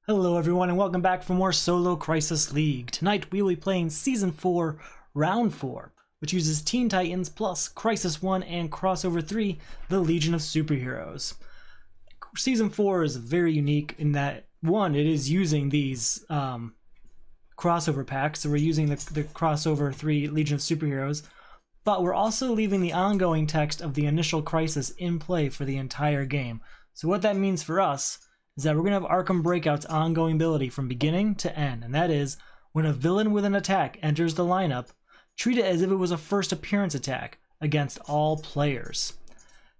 Hello everyone and welcome back for more Solo Crisis League. Tonight we will be playing Season 4, Round 4, which uses Teen Titans plus Crisis 1 and Crossover 3, the Legion of Superheroes. Season 4 is very unique in that, one, it is using these crossover packs, so we're using the Crossover 3 Legion of Superheroes, but we're also leaving the ongoing text of the initial Crisis in play for the entire game. So what that means for us is that we're going to have Arkham Breakout's ongoing ability from beginning to end, and that is, when a villain with an attack enters the lineup, treat it as if it was a first appearance attack against all players.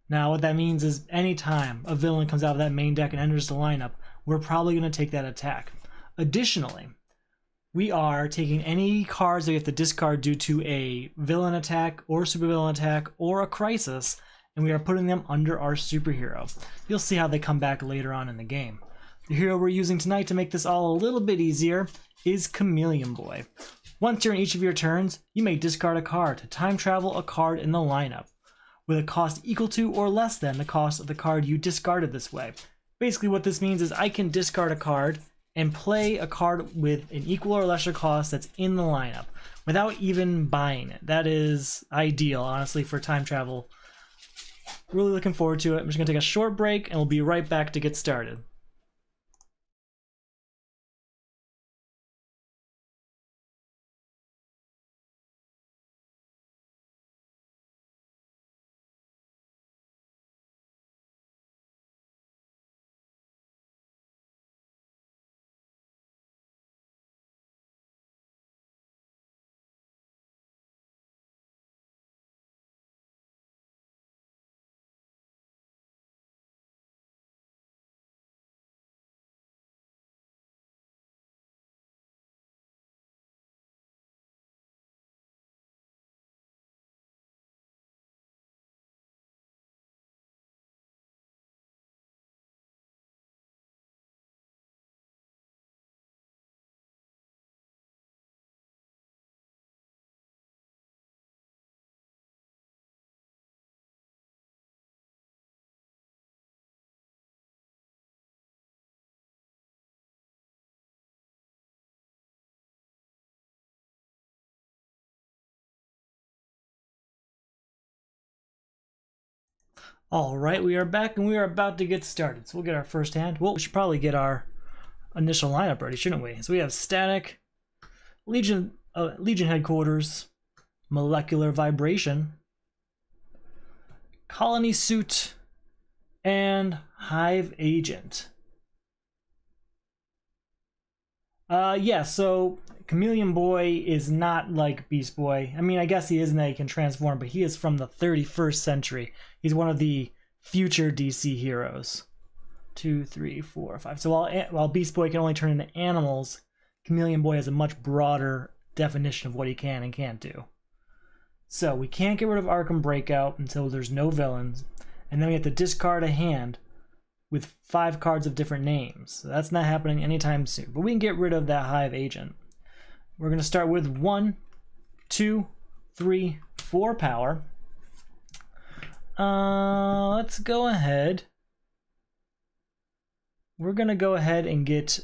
Now what that means is anytime a villain comes out of that main deck and enters the lineup, we're probably going to take that attack. Additionally, we are taking any cards that we have to discard due to a villain attack or supervillain attack or a crisis, and we are putting them under our superhero. You'll see how they come back later on in the game. The hero we're using tonight to make this all a little bit easier is Chameleon Boy. Once during each of your turns, you may discard a card to time travel a card in the lineup, with a cost equal to or less than the cost of the card you discarded this way. Basically what this means is I can discard a card and play a card with an equal or lesser cost that's in the lineup, without even buying it. That is ideal, honestly, for time travel. Really looking forward to it. I'm just going to take a short break and we'll be right back to get started. Alright, we are back and we are about to get started. So we'll get our first hand. Well, we should probably get our initial lineup ready, shouldn't we? So we have Static, Legion Headquarters, Molecular Vibration, Colony Suit, and Hive Agent. Yeah, so Chameleon Boy is not like Beast Boy. I mean, I guess he is in that he can transform, but he is from the 31st century. He's one of the future DC heroes. 2, 3, 4, 5. So while Beast Boy can only turn into animals, Chameleon Boy has a much broader definition of what he can and can't do. So we can't get rid of Arkham Breakout until there's no villains, and then we have to discard a hand with 5 cards of different names. So that's not happening anytime soon. But we can get rid of that Hive Agent. We're going to start with 1, 2, 3, 4 power. Let's go ahead. We're going to go ahead and get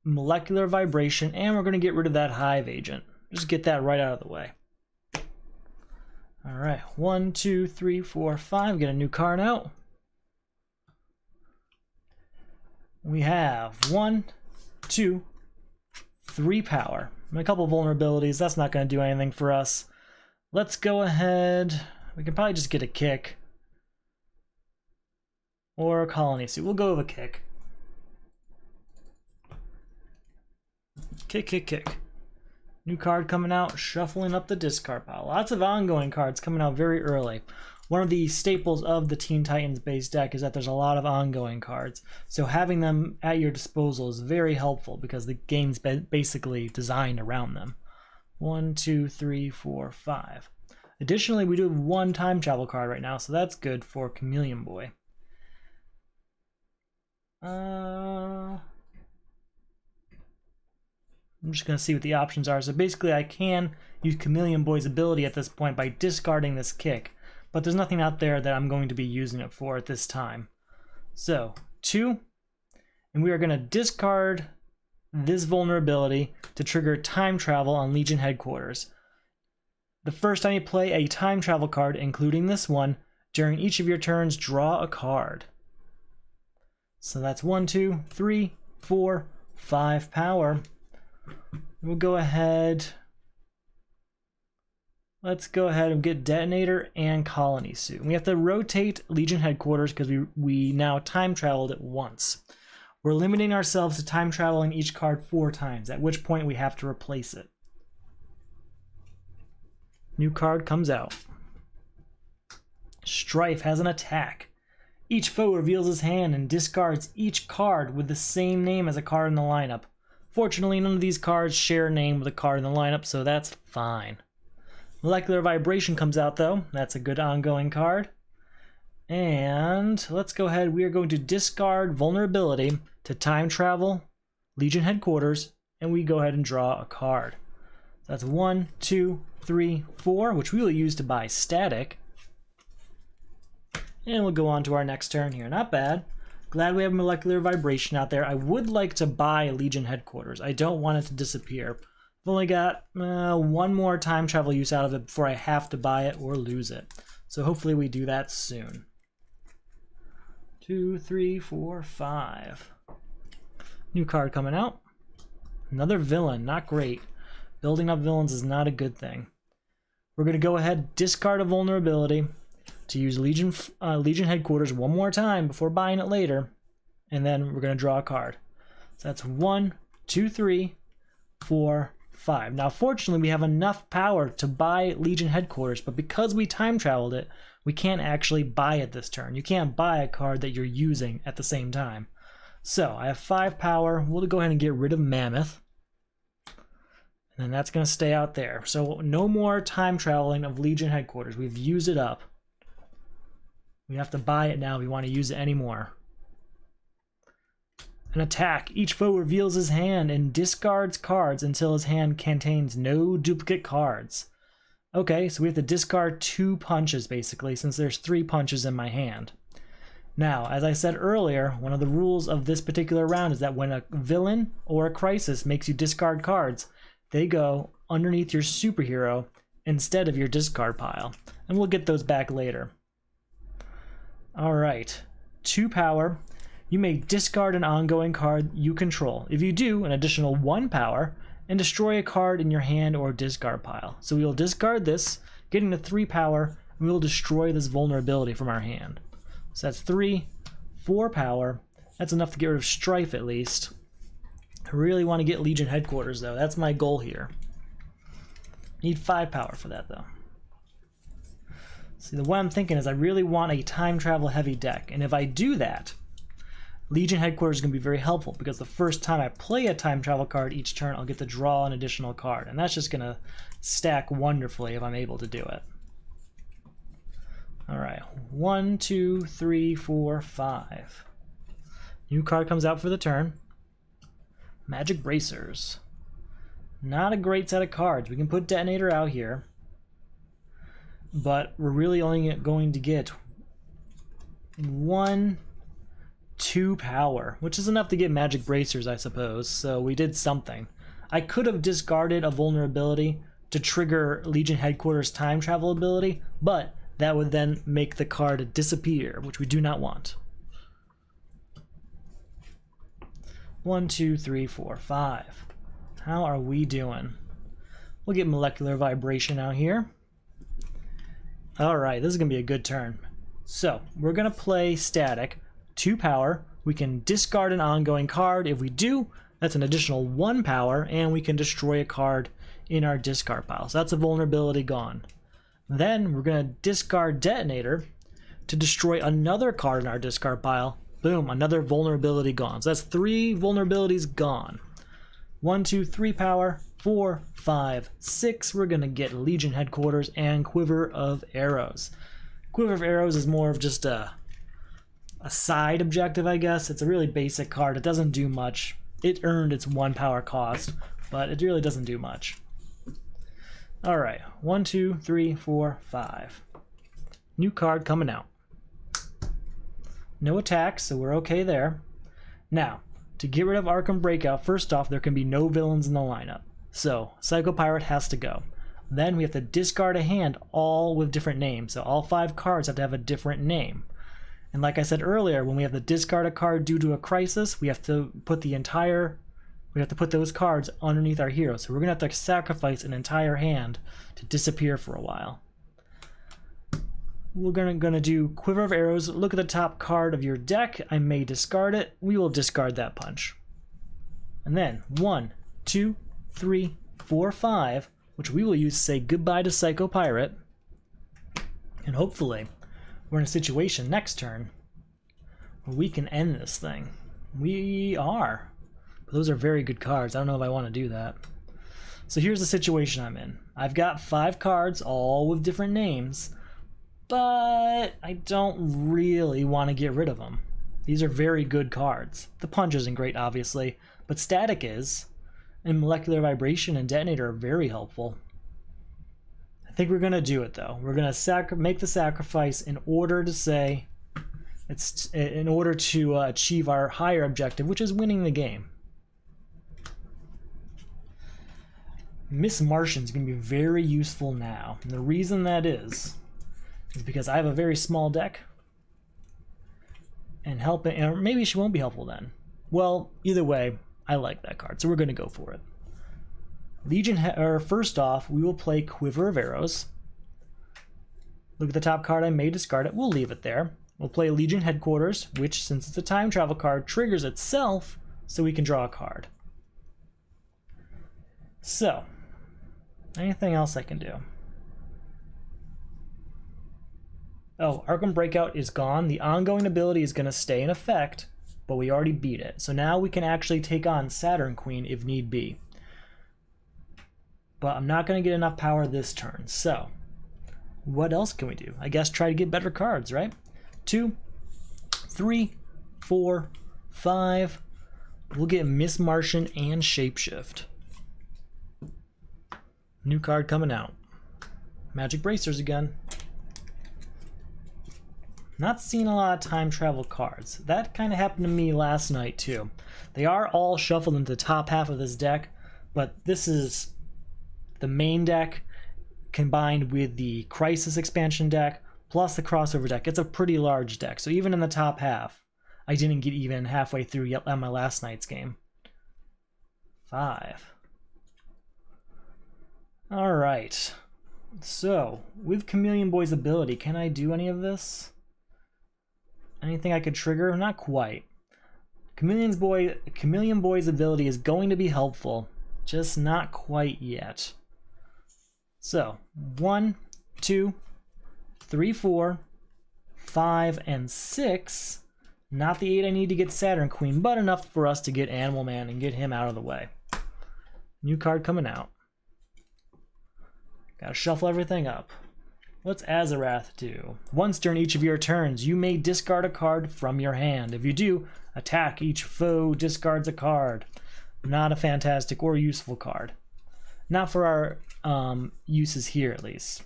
Molecular Vibration, and we're going to get rid of that Hive Agent. Just get that right out of the way. Alright, 1, 2, 3, 4, 5. Get a new card out. We have 1, 2, 3 power. And a couple vulnerabilities. That's not going to do anything for us. Let's go ahead. We can probably just get a kick. Or a colony suit. We'll go with a kick. Kick, kick, kick. New card coming out. Shuffling up the discard pile. Lots of ongoing cards coming out very early. One of the staples of the Teen Titans base deck is that there's a lot of ongoing cards. So having them at your disposal is very helpful because the game's basically designed around them. 1, 2, 3, 4, 5. Additionally, we do have 1 time travel card right now, so that's good for Chameleon Boy. I'm just going to see what the options are. So basically I can use Chameleon Boy's ability at this point by discarding this kick. But there's nothing out there that I'm going to be using it for at this time. So, 2, and we are going to discard this vulnerability to trigger time travel on Legion headquarters. The first time you play a time travel card, including this one, during each of your turns, draw a card. So that's 1, 2, 3, 4, 5 power. We'll go ahead. Let's go ahead and get Detonator and Colony Suit. We have to rotate Legion headquarters because we now time traveled it once. We're limiting ourselves to time traveling each card 4 times, at which point we have to replace it. New card comes out. Strife has an attack. Each foe reveals his hand and discards each card with the same name as a card in the lineup. Fortunately, none of these cards share a name with a card in the lineup, so that's fine. Molecular Vibration comes out though. That's a good ongoing card. And let's go ahead. We are going to discard Vulnerability to time travel Legion headquarters, and we go ahead and draw a card. That's 1, 2, 3, 4, which we will use to buy Static. And we'll go on to our next turn here. Not bad. Glad we have Molecular Vibration out there. I would like to buy Legion headquarters. I don't want it to disappear. I've only got one more time travel use out of it before I have to buy it or lose it. So hopefully we do that soon. 2, 3, 4, 5. New card coming out. Another villain. Not great. Building up villains is not a good thing. We're going to go ahead, discard a vulnerability to use Legion headquarters one more time before buying it later, and then we're going to draw a card. So that's 1, 2, 3, 4, 5. Now fortunately we have enough power to buy Legion headquarters, but because we time traveled it, we can't actually buy it this turn. You can't buy a card that you're using at the same time. So I have 5 power. We'll go ahead and get rid of Mammoth. And then that's going to stay out there. So no more time traveling of Legion headquarters. We've used it up. We have to buy it now if we want to use it anymore. An attack. Each foe reveals his hand and discards cards until his hand contains no duplicate cards. Okay, so we have to discard 2 punches basically, since there's 3 punches in my hand. Now, as I said earlier, one of the rules of this particular round is that when a villain or a crisis makes you discard cards, they go underneath your superhero instead of your discard pile. And we'll get those back later. Alright, 2 power. You may discard an ongoing card you control. If you do, an additional 1 power, and destroy a card in your hand or discard pile. So we will discard this, getting to 3 power, and we will destroy this vulnerability from our hand. So that's 3, 4 power. That's enough to get rid of Strife at least. I really want to get Legion headquarters though. That's my goal here. Need 5 power for that though. See, what I'm thinking is I really want a time travel heavy deck, and if I do that, Legion headquarters is going to be very helpful because the first time I play a time travel card each turn, I'll get to draw an additional card, and that's just going to stack wonderfully if I'm able to do it. Alright, 1, 2, 3, 4, 5. New card comes out for the turn. Magic Bracers. Not a great set of cards. We can put Detonator out here, but we're really only going to get 1, 2 power, which is enough to get Magic Bracers, I suppose, so we did something. I could have discarded a vulnerability to trigger Legion headquarters time travel ability, but that would then make the card disappear, which we do not want. 1, 2, 3, 4, 5. How are we doing? We'll get Molecular Vibration out here. Alright, this is going to be a good turn. So, we're going to play Static, 2 power. We can discard an ongoing card. If we do, that's an additional 1 power, and we can destroy a card in our discard pile. So that's a vulnerability gone. Then we're going to discard Detonator to destroy another card in our discard pile. Boom, another vulnerability gone. So that's 3 vulnerabilities gone. 1, 2, 3 power, 4, 5, 6. We're going to get Legion headquarters and Quiver of Arrows. Quiver of Arrows is more of just a side objective, I guess. It's a really basic card. It doesn't do much. It earned its 1 power cost, but it really doesn't do much. Alright, 1, 2, 3, 4, 5. New card coming out. No attacks, so we're okay there. Now, To get rid of Arkham Breakout, first off, there can be no villains in the lineup. So, Psycho Pirate has to go. Then we have to discard a hand, all with different names. So all 5 cards have to have a different name. And like I said earlier, when we have to discard a card due to a crisis, we have to put those cards underneath our hero. So we're going to have to sacrifice an entire hand to disappear for a while. We're gonna do Quiver of Arrows. Look at the top card of your deck. I may discard it. We will discard that punch. And then 1, 2, 3, 4, 5, which we will use to say goodbye to Psycho Pirate. And hopefully we're in a situation next turn where we can end this thing. We are. But those are very good cards. I don't know if I want to do that. So here's the situation I'm in. I've got 5 cards, all with different names, but I don't really want to get rid of them. These are very good cards. The punch isn't great, obviously, but static is, and molecular vibration and detonator are very helpful. I think we're going to do it, though. We're going to make the sacrifice in order to say, in order to achieve our higher objective, which is winning the game. Miss Martian's going to be very useful now. And the reason that is because I have a very small deck. And or maybe she won't be helpful then. Well, either way, I like that card, so we're going to go for it. First off, we will play Quiver of Arrows. Look at the top card, I may discard it. We'll leave it there. We'll play Legion Headquarters, which, since it's a time travel card, triggers itself so we can draw a card. So, anything else I can do? Oh, Arkham Breakout is gone. The ongoing ability is going to stay in effect, but we already beat it. So now we can actually take on Saturn Queen if need be. But I'm not going to get enough power this turn. So, what else can we do? I guess try to get better cards, right? 2, 3, 4, 5. We'll get Miss Martian and Shapeshift. New card coming out. Magic Bracers again. Not seeing a lot of time travel cards. That kind of happened to me last night too. They are all shuffled into the top half of this deck, but this is the main deck combined with the Crisis expansion deck plus the crossover deck. It's a pretty large deck, so even in the top half, I didn't get even halfway through on my last night's game. 5. Alright. So, with Chameleon Boy's ability, can I do any of this? Anything I could trigger? Not quite. Chameleon Boy's ability is going to be helpful, just not quite yet. So, 1, 2, 3, 4, 5, and 6. Not the 8 I need to get Saturn Queen, but enough for us to get Animal Man and get him out of the way. New card coming out. Gotta shuffle everything up. What's Azarath do? Once during each of your turns, you may discard a card from your hand. If you do, attack. Each foe discards a card. Not a fantastic or useful card. Not for our uses here, at least.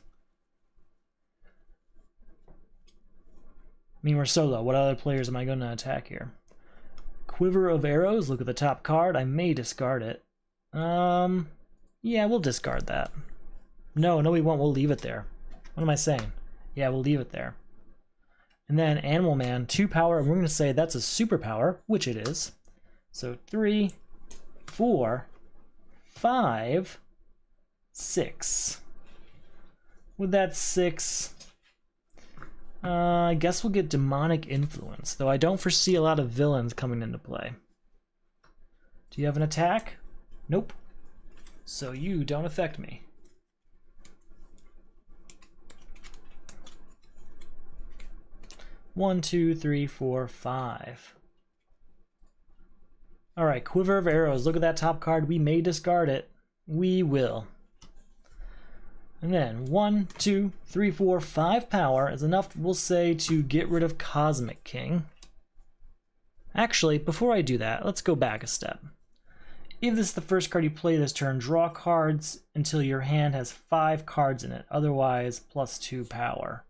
I mean, we're solo. What other players am I going to attack here? Quiver of Arrows. Look at the top card. I may discard it. Yeah, we'll discard that. No, we won't. We'll leave it there. What am I saying? Yeah, we'll leave it there. And then Animal Man, 2 power, and we're going to say that's a superpower, which it is. So 3, 4, 5, 6. With that 6, I guess we'll get Demonic Influence, though I don't foresee a lot of villains coming into play. Do you have an attack? Nope. So you don't affect me. One, 2, 3, 4, 5. Alright, Quiver of Arrows. Look at that top card. We may discard it. We will. And then 1, 2, 3, 4, 5 power is enough, we'll say, to get rid of Cosmic King. Actually, before I do that, let's go back a step. If this is the first card you play this turn, draw cards until your hand has 5 cards in it. Otherwise, +2 power.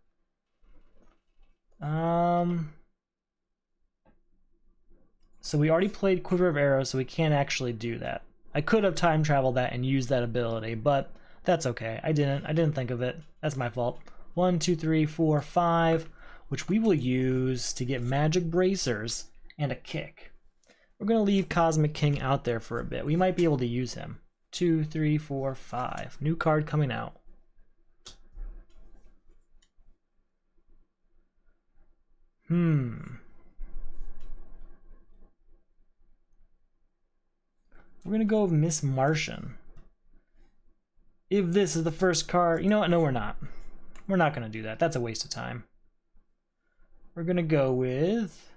So we already played Quiver of Arrows, so we can't actually do that. I could have time traveled that and used that ability, but that's okay. I didn't think of it. That's my fault. 1, 2, 3, 4, 5, which we will use to get magic bracers and a kick. We're going to leave Cosmic King out there for a bit. We might be able to use him. 2, 3, 4, 5. New card coming out. We're gonna go with Miss Martian. If this is the first card, you know what? No, we're not. We're not gonna do that. That's a waste of time. We're gonna go with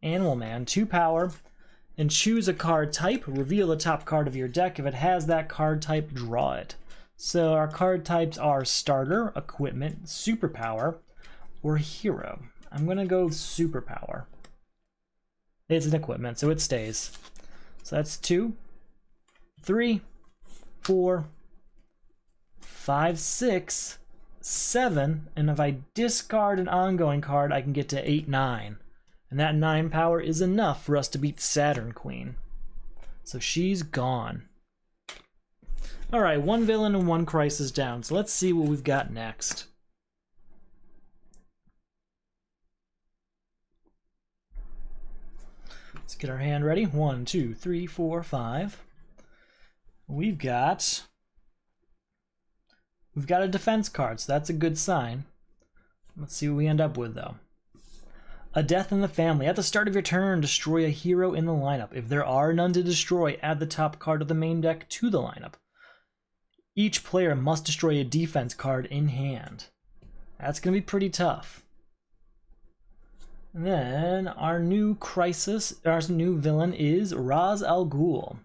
Animal Man, 2 power, and choose a card type. Reveal the top card of your deck. If it has that card type, draw it. So our card types are Starter, Equipment, Superpower, or Hero. I'm gonna go with Superpower. It's an equipment, so it stays. So that's 2, 3, 4, 5, 6, 7, and if I discard an ongoing card, I can get to 8, 9. And that 9 power is enough for us to beat Saturn Queen. So she's gone. Alright, 1 villain and 1 crisis down, so let's see what we've got next. Let's get our hand ready. 1, 2, 3, 4, 5. We've got a defense card, so that's a good sign. Let's see what we end up with, though. A death in the family. At the start of your turn, destroy a hero in the lineup. If there are none to destroy, add the top card of the main deck to the lineup. Each player must destroy a defense card in hand. That's going to be pretty tough. And then our new villain is Ra's al Ghul.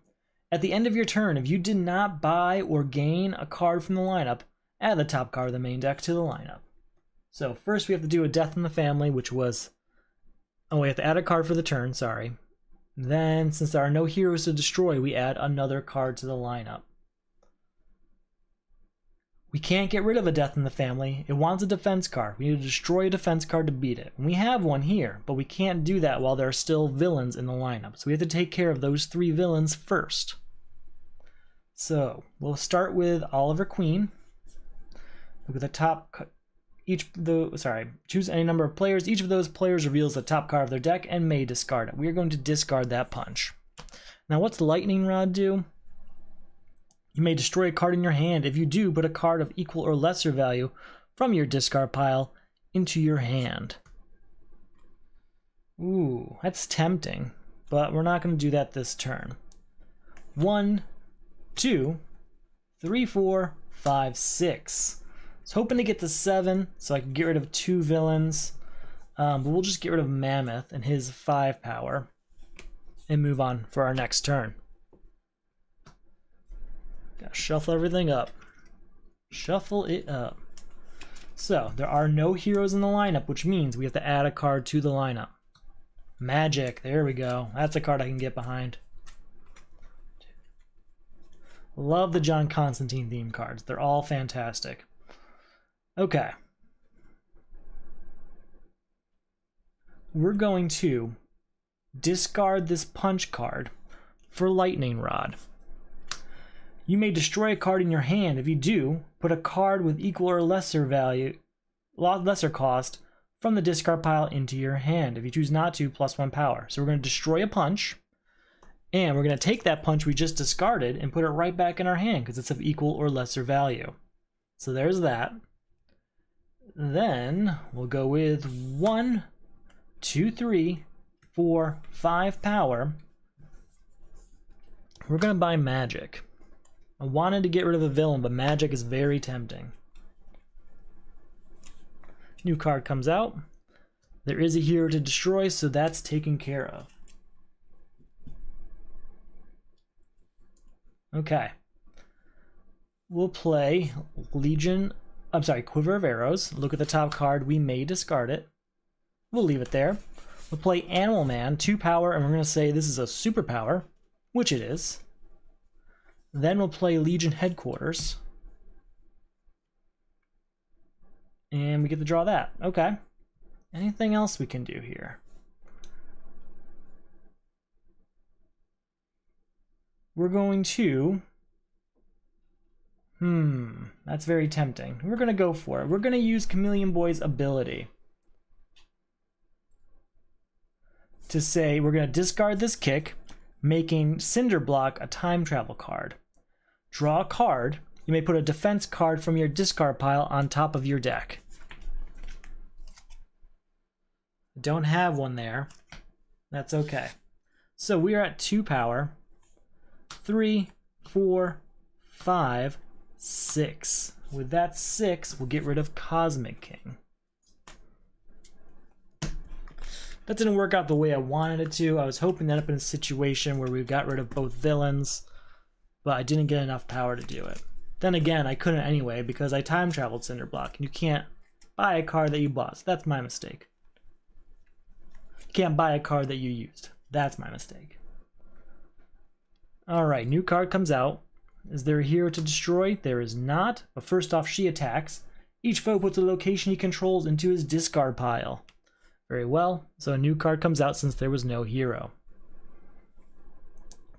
At the end of your turn, if you did not buy or gain a card from the lineup, add the top card of the main deck to the lineup. So first we have to do a death in the family, which was... Oh, we have to add a card for the turn, sorry. Then, since there are no heroes to destroy, we add another card to the lineup. We can't get rid of a death in the family. It wants a defense card. We need to destroy a defense card to beat it. And we have one here, but we can't do that while there are still villains in the lineup. So we have to take care of those 3 villains first. So we'll start with Oliver Queen. Look at the top. Choose any number of players. Each of those players reveals the top card of their deck and may discard it. We are going to discard that punch. Now, what's Lightning Rod do? You may destroy a card in your hand. If you do, put a card of equal or lesser value from your discard pile into your hand. Ooh, that's tempting, but we're not going to do that this turn. 1, 2, 3, 4, 5, 6. I was hoping to get to 7 so I can get rid of 2 villains, but we'll just get rid of Mammoth and his 5 power and move on for our next turn. Gotta shuffle everything up. Shuffle it up. So, there are no heroes in the lineup, which means we have to add a card to the lineup. Magic, there we go. That's a card I can get behind. Love the John Constantine theme cards. They're all fantastic. Okay. We're going to discard this punch card for Lightning Rod. You may destroy a card in your hand. If you do, put a card with equal or lesser cost from the discard pile into your hand. If you choose not to, +1 power. So we're going to destroy a punch, and we're going to take that punch we just discarded and put it right back in our hand because it's of equal or lesser value. So there's that. Then we'll go with 1, 2, 3, 4, 5 power. We're going to buy Magic. I wanted to get rid of a villain, but Magic is very tempting. New card comes out. There is a hero to destroy, so that's taken care of. Okay. We'll play Quiver of Arrows. Look at the top card. We may discard it. We'll leave it there. We'll play Animal Man, 2 power, and we're going to say this is a superpower, which it is. Then we'll play Legion Headquarters. And we get to draw that. Okay. Anything else we can do here? we're going to... that's very tempting. We're going to go for it. We're going to use Chameleon Boy's ability to say we're going to discard this kick, making Cinder Block a time travel card. Draw a card. You may put a defense card from your discard pile on top of your deck. Don't have one there. That's okay. So we are at 2 power. 3, 4, 5, 6. With that 6, we'll get rid of Cosmic King. That didn't work out the way I wanted it to. I was hoping to end up in a situation where we got rid of both villains, but I didn't get enough power to do it. Then again, I couldn't anyway because I time traveled Cinder Block, and you can't buy a card that you bought, so that's my mistake. You can't buy a card that you used. That's my mistake. Alright, new card comes out. Is there a hero to destroy? There is not, but first off, she attacks. Each foe puts a location he controls into his discard pile. Very well, so a new card comes out since there was no hero.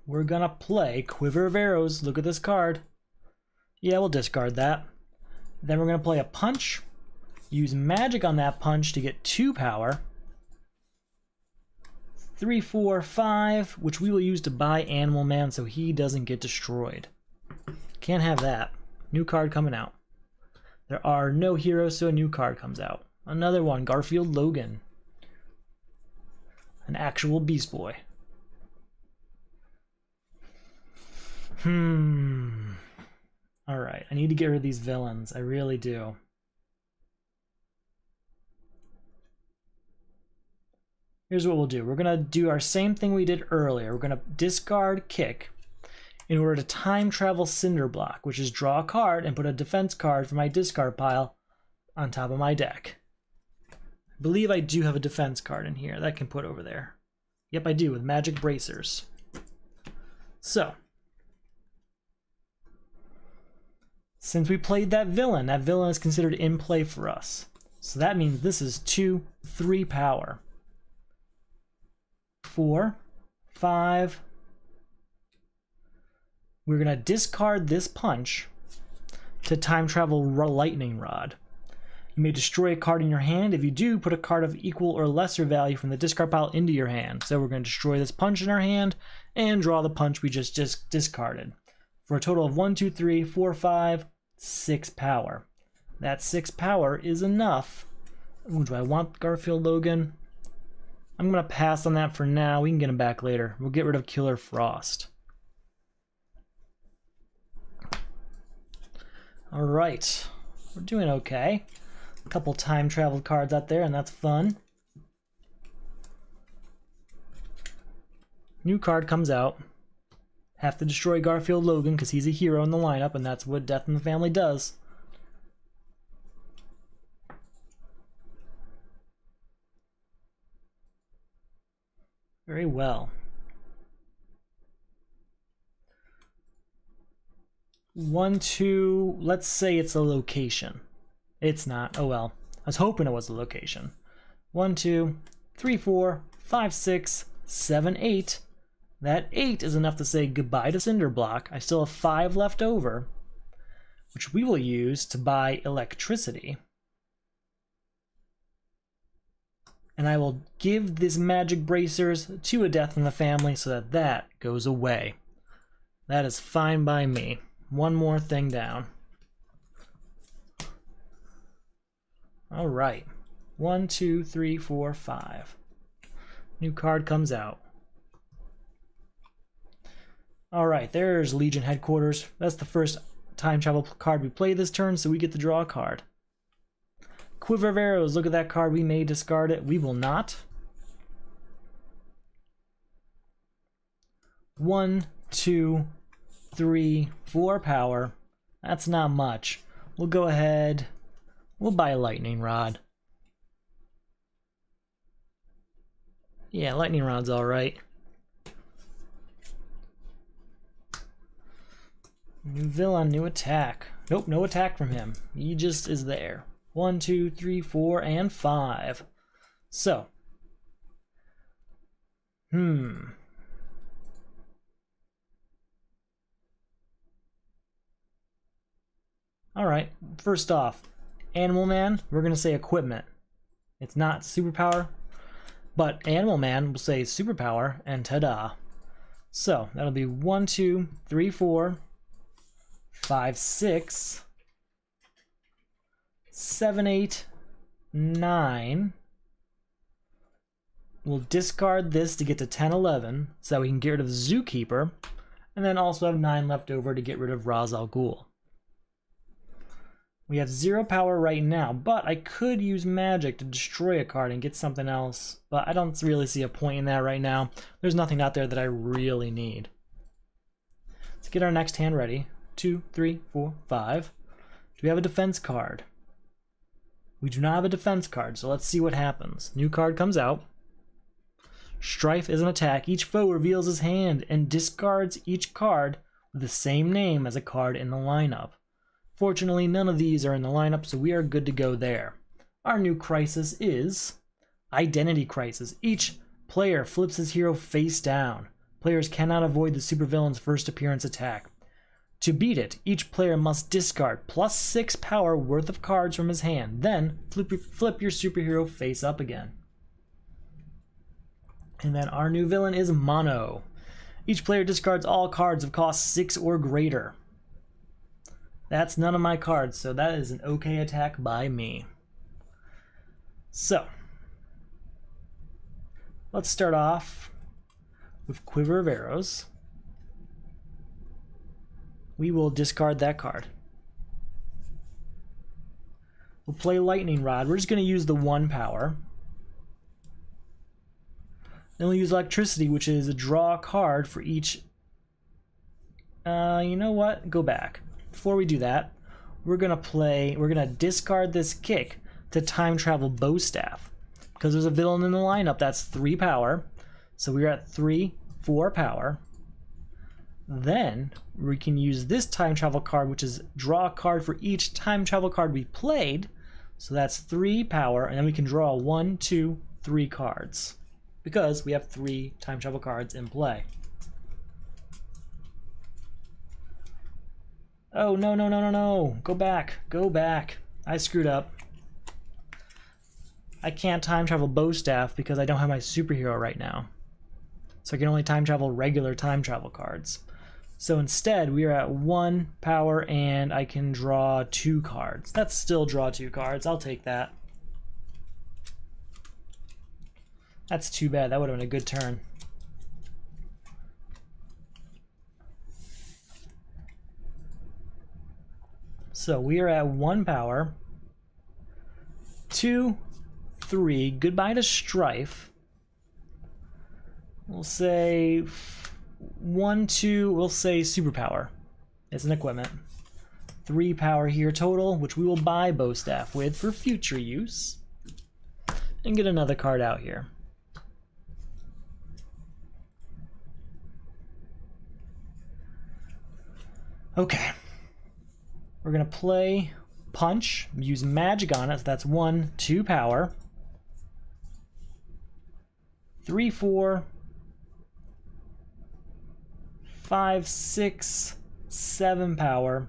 We're gonna play Quiver of Arrows. Look at this card. Yeah, we'll discard that. Then we're gonna play a punch. Use magic on that punch to get 2 power. 3, 4, 5, which we will use to buy Animal Man so he doesn't get destroyed. Can't have that. New card coming out. There are no heroes, so a new card comes out. Another one, Garfield Logan. An actual Beast Boy. Alright, I need to get rid of these villains. I really do. Here's what we'll do. We're going to do our same thing we did earlier. We're going to discard Kick in order to time travel Cinder Block, which is draw a card and put a defense card from my discard pile on top of my deck. I believe I do have a defense card in here that I can put over there. Yep, I do, with Magic Bracers. So, since we played that villain is considered in play for us. So that means this is 2, 3 power. 4, 5. We're going to discard this punch to time travel Lightning Rod. You may destroy a card in your hand. If you do, put a card of equal or lesser value from the discard pile into your hand. So we're going to destroy this punch in our hand and draw the punch we just discarded. For a total of 1, 2, 3, 4, 5, 6 power. That 6 power is enough. Ooh, do I want Garfield Logan? I'm going to pass on that for now. We can get him back later. We'll get rid of Killer Frost. Alright. We're doing okay. A couple time traveled cards out there, and that's fun. New card comes out. Have to destroy Garfield Logan because he's a hero in the lineup, and that's what Death in the Family does. Very well. 1, 2, let's say it's a location. It's not. Oh well. I was hoping it was a location. 1, 2, 3, 4, 5, 6, 7, 8. That 8 is enough to say goodbye to Cinder Block. I still have 5 left over, which we will use to buy electricity. And I will give this Magic Bracers to a Death in the Family so that that goes away. That is fine by me. One more thing down. Alright. 1, 2, 3, 4, 5. New card comes out. Alright, there's Legion Headquarters. That's the first time travel card we play this turn, so we get to draw a card. Quiver of Arrows, look at that card. We may discard it. We will not. 1, 2, 3, 4 power. That's not much. We'll go ahead. We'll buy a Lightning Rod. Yeah, Lightning Rod's alright. New villain, new attack. Nope, no attack from him. He just is there. 1, 2, 3, 4, and 5. So. Alright, first off, Animal Man, we're going to say equipment. It's not superpower, but Animal Man will say superpower, and ta-da. So, that'll be 1, 2, 3, 4, 5, 6, 7, 8, 9. We'll discard this to get to 10, 11, so that we can get rid of Zookeeper, and then also have 9 left over to get rid of Ra's al Ghul. We have 0 power right now, but I could use magic to destroy a card and get something else, but I don't really see a point in that right now. There's nothing out there that I really need. Let's get our next hand ready. 2, 3, 4, 5. Do we have a defense card? We do not have a defense card, so let's see what happens. New card comes out. Strife is an attack. Each foe reveals his hand and discards each card with the same name as a card in the lineup. Fortunately, none of these are in the lineup, so we are good to go there. Our new crisis is Identity Crisis. Each player flips his hero face down. Players cannot avoid the supervillain's first appearance attack. To beat it, each player must discard +6 power worth of cards from his hand, then flip your superhero face up again. And then our new villain is Mono. Each player discards all cards of cost 6 or greater. That's none of my cards, so that is an okay attack by me. So, let's start off with Quiver of Arrows. We will discard that card. We'll play Lightning Rod. We're just going to use the 1 power. Then we'll use Electricity, which is a draw a card for each... you know what? Go back. Before we do that, we're gonna discard this kick to time travel Bowstaff. Because there's a villain in the lineup that's 3 power. So we're at 3, 4 power. Then we can use this time travel card, which is draw a card for each time travel card we played. So that's 3 power, and then we can draw 1, 2, 3 cards. Because we have 3 time travel cards in play. Oh, no, no, no, no, no. Go back. Go back. I screwed up. I can't time travel Bowstaff because I don't have my superhero right now. So I can only time travel regular time travel cards. So instead, we are at 1 power and I can draw 2 cards. That's still draw 2 cards. I'll take that. That's too bad. That would have been a good turn. So we are at 1 power, 2, 3, goodbye to Strife. We'll say 1, 2, we'll say superpower. It's an equipment. 3 power here total, which we will buy Bowstaff with for future use. And get another card out here. Okay. We're going to play Punch, use magic on it, so that's 1, 2 power. 3, 4, 5, 6, 7 power.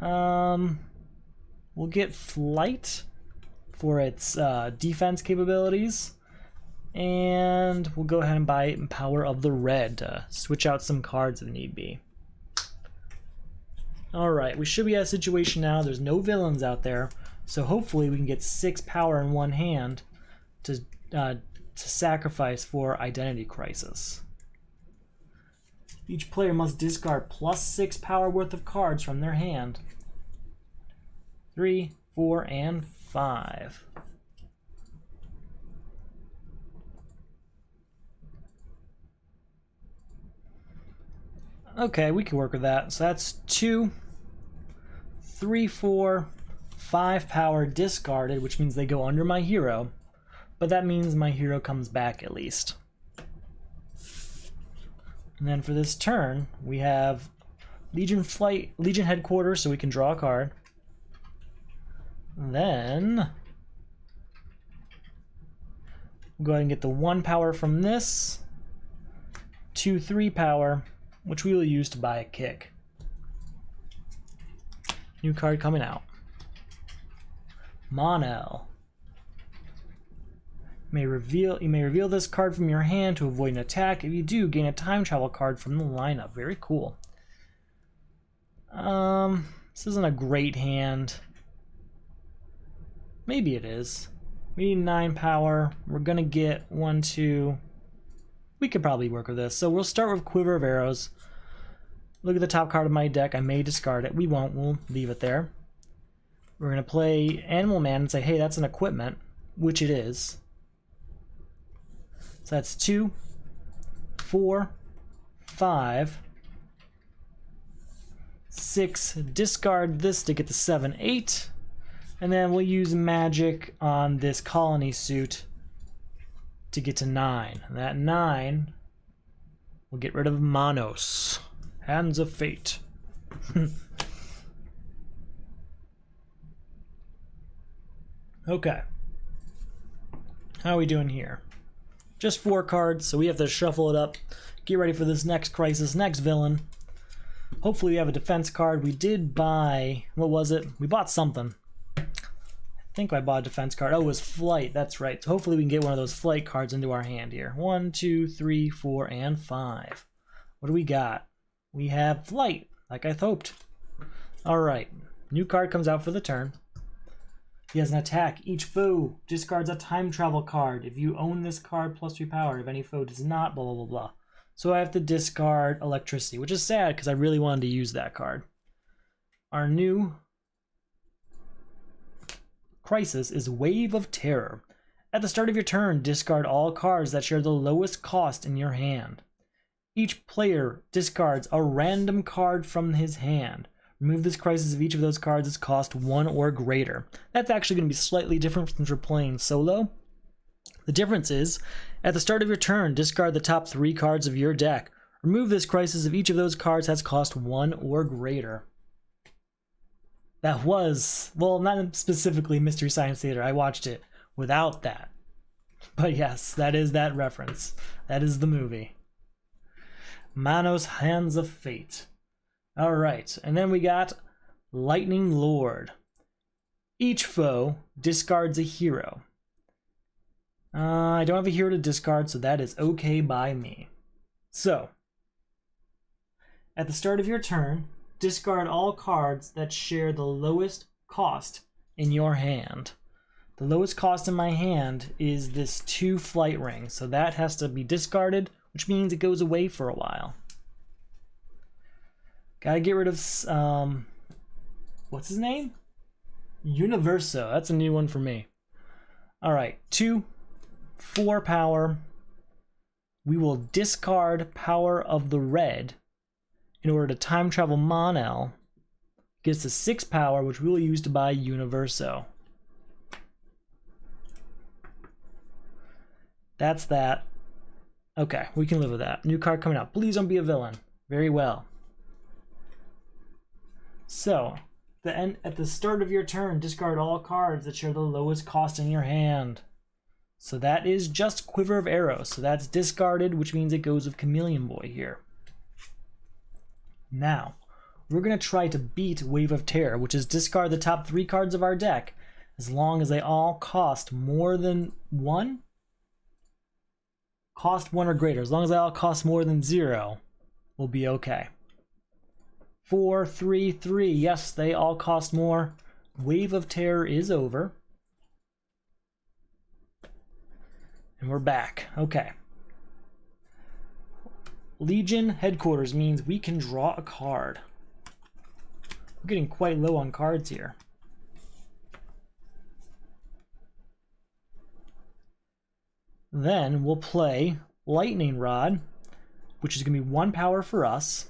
We'll get Flight for its defense capabilities. And we'll go ahead and buy Power of the Red to switch out some cards if need be. Alright, we should be at a situation now. There's no villains out there, so hopefully we can get 6 power in one hand to sacrifice for Identity Crisis. Each player must discard +6 power worth of cards from their hand. 3, 4, and 5. Okay, we can work with that. So that's 2, 3, 4, 5 power discarded, which means they go under my hero. But that means my hero comes back at least. And then for this turn, we have Legion Headquarters, so we can draw a card. Then we'll go ahead and get the 1 power from this, 2, 3 power, which we will use to buy a kick. New card coming out. Monel. You may reveal this card from your hand to avoid an attack. If you do, gain a time travel card from the lineup. Very cool. This isn't a great hand. Maybe it is. We need 9 power. We're gonna get 1, 2. We could probably work with this. So we'll start with Quiver of Arrows. Look at the top card of my deck. I may discard it. We won't. We'll leave it there. We're gonna play Animal Man and say, hey, that's an equipment, which it is. So that's 2, 4, 5, 6. Discard this to get to 7, 8. And then we'll use magic on this colony suit to get to 9. And that 9 will get rid of Manos. Hands of Fate. Okay. How are we doing here? Just 4 cards, so we have to shuffle it up. Get ready for this next crisis, next villain. Hopefully we have a defense card. We did buy... what was it? We bought something. I think I bought a defense card. Oh, it was Flight. That's right. So hopefully we can get one of those Flight cards into our hand here. 1, 2, 3, 4, and 5. What do we got? We have Flight, like I hoped. Alright. New card comes out for the turn. He has an attack. Each foe discards a time travel card. If you own this card, plus 3 power. If any foe does not, blah, blah, blah, blah. So I have to discard Electricity, which is sad because I really wanted to use that card. Our new crisis is Wave of Terror. At the start of your turn, discard all cards that share the lowest cost in your hand. Each player discards a random card from his hand. Remove this crisis if each of those cards is cost 1 or greater. That's actually going to be slightly different since we're playing solo. The difference is, at the start of your turn, discard the top 3 cards of your deck. Remove this crisis if each of those cards has cost 1 or greater. That was, well, not specifically Mystery Science Theater. I watched it without that. But yes, that is that reference. That is the movie. Manos, Hands of Fate. Alright, and then we got Lightning Lord. Each foe discards a hero. I don't have a hero to discard, so that is okay by me. So, at the start of your turn, discard all cards that share the lowest cost in your hand. The lowest cost in my hand is this 2 Flight Ring, so that has to be discarded, which means it goes away for a while. Gotta get rid of, what's his name? Universo. That's a new one for me. Alright, 2, 4 power. We will discard Power of the Red in order to time travel Monel. Gets to 6 power, which we will use to buy Universo. That's that. Okay, we can live with that. New card coming out. Please don't be a villain. Very well. So, at the start of your turn, discard all cards that share the lowest cost in your hand. So that is just Quiver of Arrows. So that's discarded, which means it goes with Chameleon Boy here. Now, we're going to try to beat Wave of Terror, which is discard the top 3 cards of our deck, as long as they all cost more than 1? Cost 1 or greater. As long as they all cost more than 0, we'll be okay. 4, 3, 3. Yes, they all cost more. Wave of Terror is over. And we're back. Okay. Legion Headquarters means we can draw a card. We're getting quite low on cards here. Then we'll play Lightning Rod, which is going to be 1 power for us.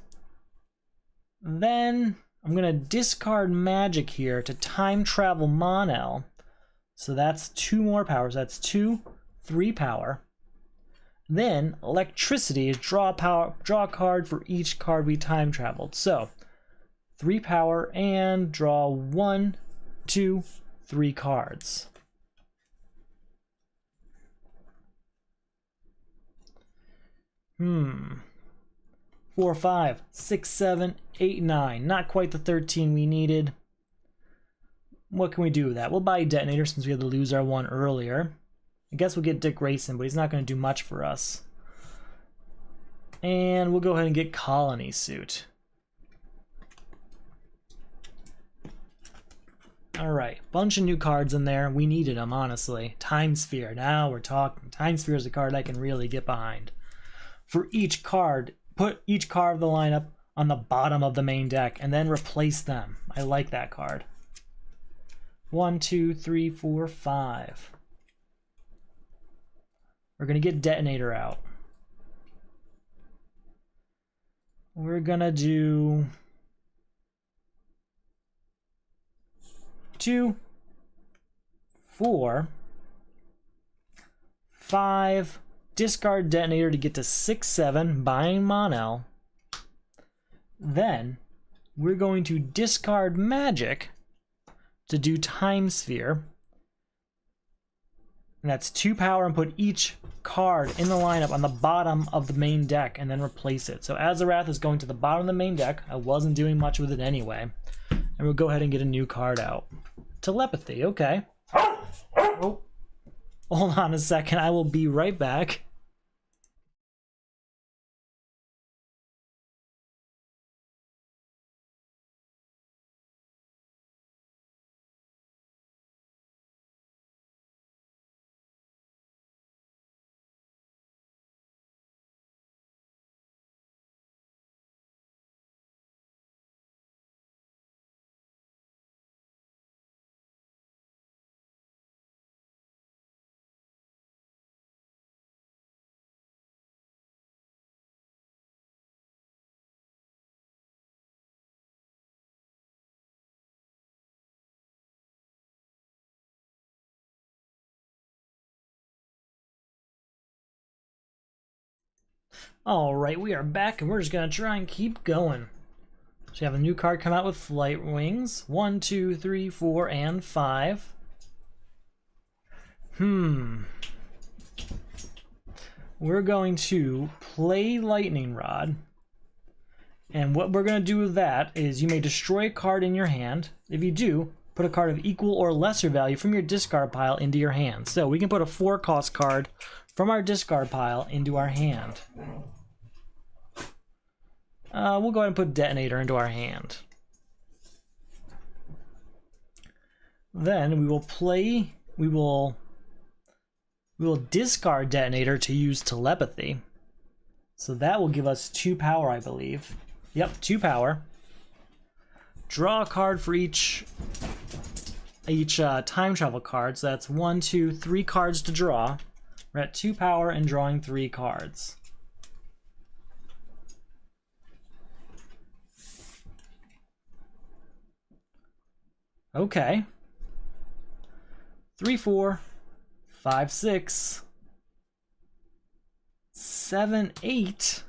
Then I'm going to discard magic here to time travel Monel. So that's 2 more powers. That's 2, 3 power. Then Electricity is draw a card for each card we time traveled. So 3 power and draw 1, 2, 3 cards. Hmm. 4, 5, 6, 7, 8, 9. Not quite the 13 we needed. what can we do with that? We'll buy a detonator since we had to lose our one earlier. I guess we'll get Dick Grayson, but he's not going to do much for us. And we'll go ahead and get Colony Suit. Alright, bunch of new cards in there. We needed them, honestly. Time Sphere. Now we're talking. Time Sphere is a card I can really get behind. For each card, put each card of the lineup on the bottom of the main deck and then replace them. I like that card. 1, 2, 3, 4, 5. We're going to get Detonator out. We're going to do 2, 4, 5, discard Detonator to get to 6, 7, buying Mon-El. Then we're going to discard Magic to do Time Sphere. And that's 2 power, and put each card in the lineup on the bottom of the main deck and then replace it. So Azarath is going to the bottom of the main deck. I wasn't doing much with it anyway. And we'll go ahead and get a new card out. Telepathy, okay. Oh, hold on a second, I will be right back. Alright, we are back and we're just going to try and keep going. So you have a new card come out with Flight Wings. 1, 2, 3, 4, and 5. We're going to play Lightning Rod. And what we're going to do with that is you may destroy a card in your hand. If you do, put a card of equal or lesser value from your discard pile into your hand. So we can put a 4-cost card from our discard pile into our hand. We'll go ahead and put Detonator into our hand. Then we will discard Detonator to use Telepathy. So that will give us 2 power, I believe. Yep, 2 power. Draw a card for each time travel card. So that's 1, 2, 3 cards to draw. We're at 2 power and drawing 3 cards. Okay. 3, 4, 5, 6, 7, 8.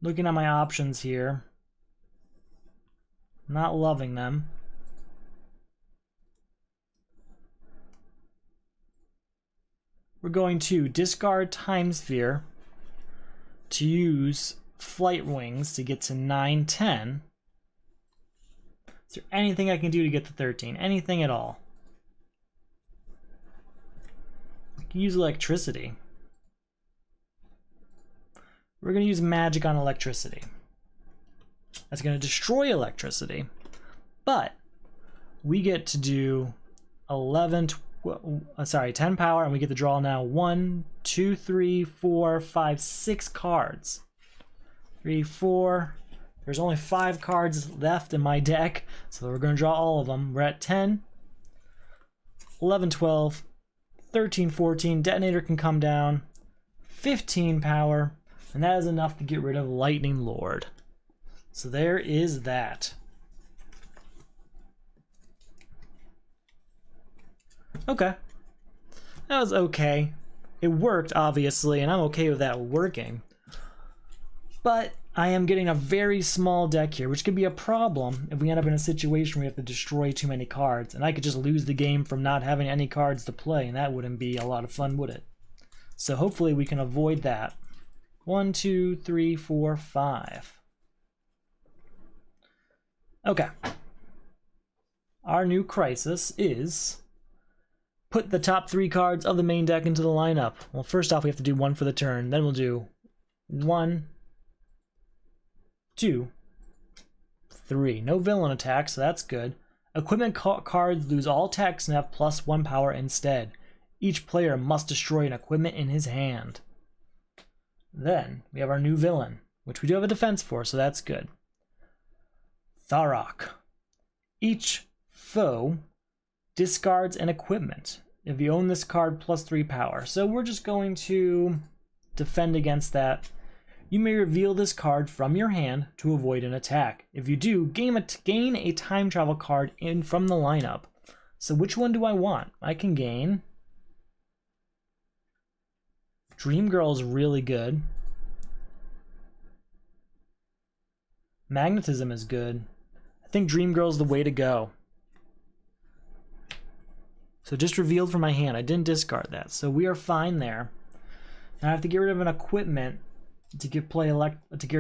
Looking at my options here. Not loving them. We're going to discard Time Sphere to use Flight Wings to get to 9, 10. Is there anything I can do to get to 13? Anything at all? I can use Electricity. We're going to use Magic on Electricity. That's going to destroy Electricity. But we get to do 10 power, and we get to draw now 1, 2, 3, 4, 5, 6 cards. 3, 4. There's only 5 cards left in my deck, so we're going to draw all of them. We're at 10, 11, 12, 13, 14. Detonator can come down. 15 power, and that is enough to get rid of Lightning Lord. So there is that. Okay. That was okay. It worked, obviously, and I'm okay with that working. But I am getting a very small deck here, which could be a problem if we end up in a situation where we have to destroy too many cards. And I could just lose the game from not having any cards to play, and that wouldn't be a lot of fun, would it? So hopefully we can avoid that. 1, 2, 3, 4, 5. Okay. Our new crisis is put the top 3 cards of the main deck into the lineup. Well, first off, we have to do 1 for the turn. Then we'll do 1, 2, 3. No villain attack, so that's good. Equipment cards lose all text and have +1 power instead. Each player must destroy an equipment in his hand. Then we have our new villain, which we do have a defense for, so that's good. Tharok. Each foe discards an equipment. If you own this card, +3 power. So we're just going to defend against that. You may reveal this card from your hand to avoid an attack. If you do, gain a time travel card from the lineup. So which one do I want? I can gain... Dream Girl is really good. Magnetism is good. I think Dream Girl is the way to go. So just revealed from my hand. I didn't discard that. So we are fine there. Now I have to get rid of an equipment to get rid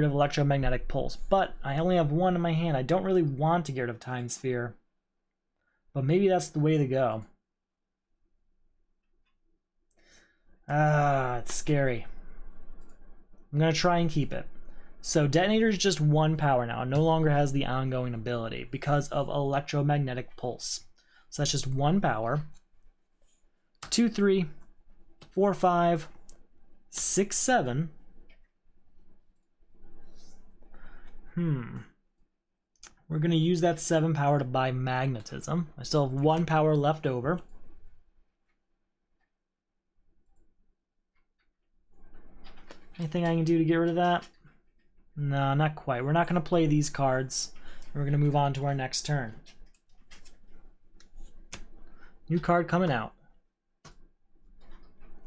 of electromagnetic pulse. But I only have 1 in my hand. I don't really want to get rid of Time Sphere. But maybe that's the way to go. It's scary. I'm going to try and keep it. So Detonator is just 1 power now. It no longer has the ongoing ability because of electromagnetic pulse. So that's just 1 power. 2, 3, 4, 5, 6, 7. We're going to use that 7 power to buy Magnetism. I still have 1 power left over. Anything I can do to get rid of that? No, not quite. We're not going to play these cards. We're going to move on to our next turn. New card coming out.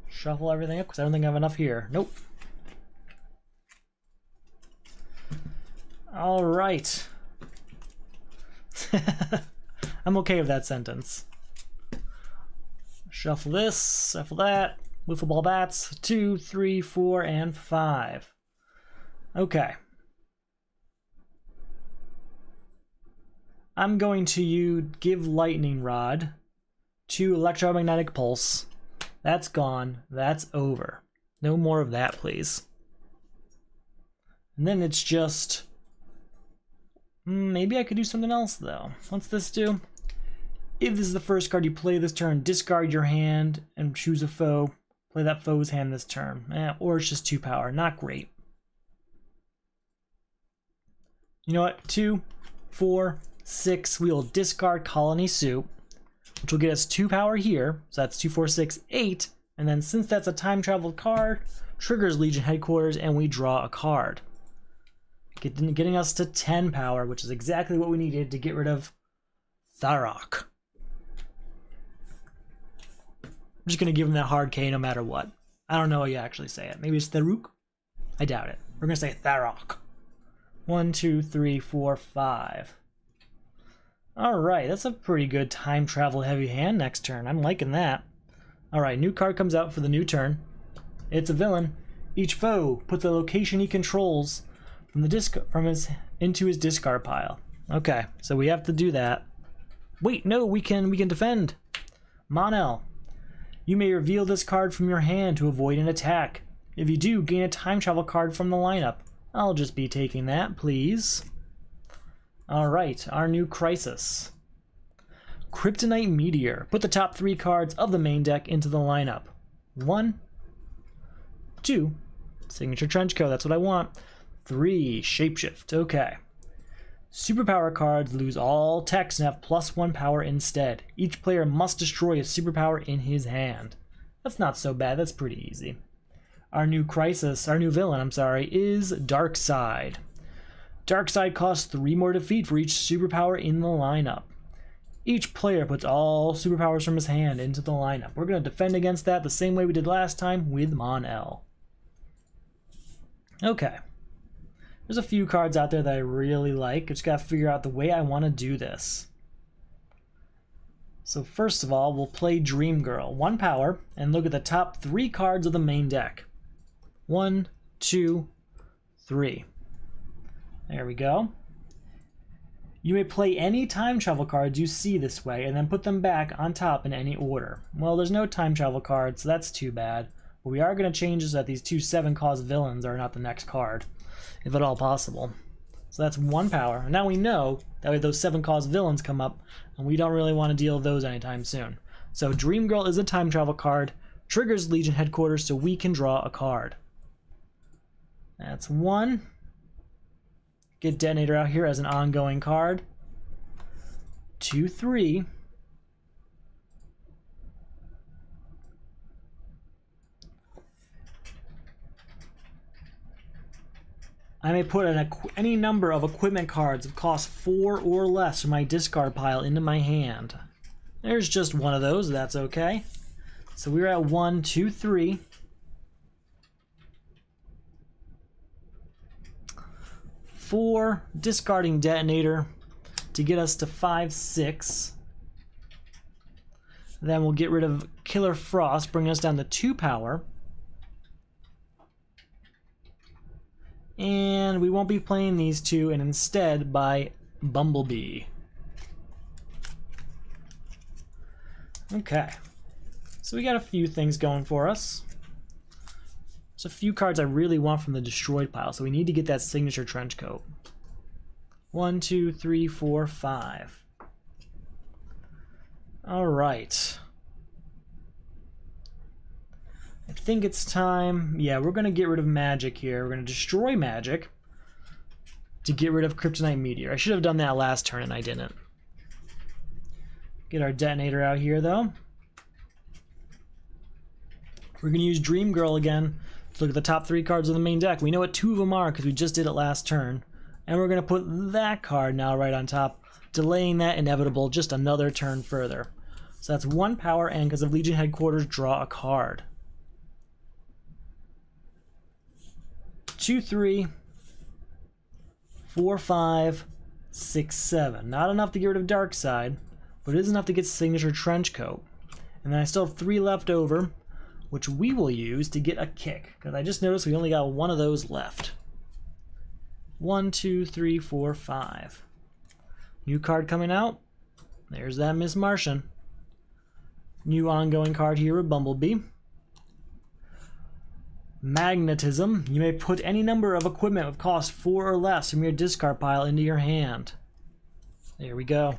Shuffle everything up because I don't think I have enough here. Nope. All right. I'm okay with that sentence. Shuffle this, shuffle that. Wiffle ball bats. 2, 3, 4, and 5. Okay. I'm going to give Lightning Rod to Electromagnetic Pulse. That's gone. That's over. No more of that, please. And then it's just... maybe I could do something else, though. What's this do? If this is the first card you play this turn, discard your hand and choose a foe. Play that foe's hand this turn. Or it's just 2 power. Not great. You know what? 2, 4, 6. We will discard Colony Soup, which will get us 2 power here. So that's 2, 4, 6, 8. And then since that's a time travel card, triggers Legion Headquarters and we draw a card. Getting us to 10 power, which is exactly what we needed to get rid of Tharok. I'm just going to give him that hard K no matter what. I don't know how you actually say it. Maybe it's Tharuk? I doubt it. We're going to say Tharok. 1, 2, 3, 4, 5. Alright, that's a pretty good time travel heavy hand next turn. I'm liking that. Alright, new card comes out for the new turn. It's a villain. Each foe puts a location he controls into his discard pile. Okay, so we have to do that. Wait, no, we can defend. Mon-El. You may reveal this card from your hand to avoid an attack. If you do, gain a time travel card from the lineup. I'll just be taking that, please. Alright, our new crisis. Kryptonite Meteor. Put the top 3 cards of the main deck into the lineup. 1, 2, Signature Trenchcoat, that's what I want. 3, Shapeshift, okay. Superpower cards lose all text and have +1 power instead. Each player must destroy a superpower in his hand. That's not so bad, that's pretty easy. Our new villain, is Darkseid. Darkseid costs 3 more defeat for each superpower in the lineup. Each player puts all superpowers from his hand into the lineup. We're going to defend against that the same way we did last time with Mon-El. Okay. There's a few cards out there that I really like. I just gotta figure out the way I want to do this. So first of all, we'll play Dream Girl. 1 power, and look at the top 3 cards of the main deck. 1, 2, 3. There we go. You may play any time travel cards you see this way and then put them back on top in any order. Well, there's no time travel cards, so that's too bad. But we are going to change this so that these 2 7-cost villains are not the next card, if at all possible. So that's 1 power. And now we know that way those 7-cost villains come up, and we don't really want to deal with those anytime soon. So Dream Girl is a time travel card, triggers Legion Headquarters so we can draw a card. That's 1. Get Detonator out here as an ongoing card. 2, 3. I may put any number of equipment cards that cost 4 or less from my discard pile into my hand. There's just one of those, that's okay. So we're at 1, 2, 3. 4, discarding Detonator to get us to 5, 6. Then we'll get rid of Killer Frost, bringing us down to 2 power. And we won't be playing these 2, and instead buy Bumblebee. Okay, so we got a few things going for us. There's a few cards I really want from the destroyed pile, so we need to get that signature trench coat. 1, 2, 3, 4, 5. All right. I think it's time. Yeah, we're going to get rid of Magic here. We're going to destroy Magic to get rid of Kryptonite Meteor. I should have done that last turn and I didn't. Get our Detonator out here though. We're going to use Dream Girl again to look at the top 3 cards of the main deck. We know what 2 of them are because we just did it last turn. And we're going to put that card now right on top, delaying that inevitable just another turn further. So that's 1 power, and because of Legion Headquarters, draw a card. 2, 3, 4, 5, 6, 7. Not enough to get rid of Darkseid, but it is enough to get Signature Trenchcoat. And then I still have 3 left over, which we will use to get a kick, because I just noticed we only got 1 of those left. 1, 2, 3, 4, 5. New card coming out. There's that Miss Martian. New ongoing card here with Bumblebee. Magnetism. You may put any number of equipment with cost 4 or less from your discard pile into your hand. There we go.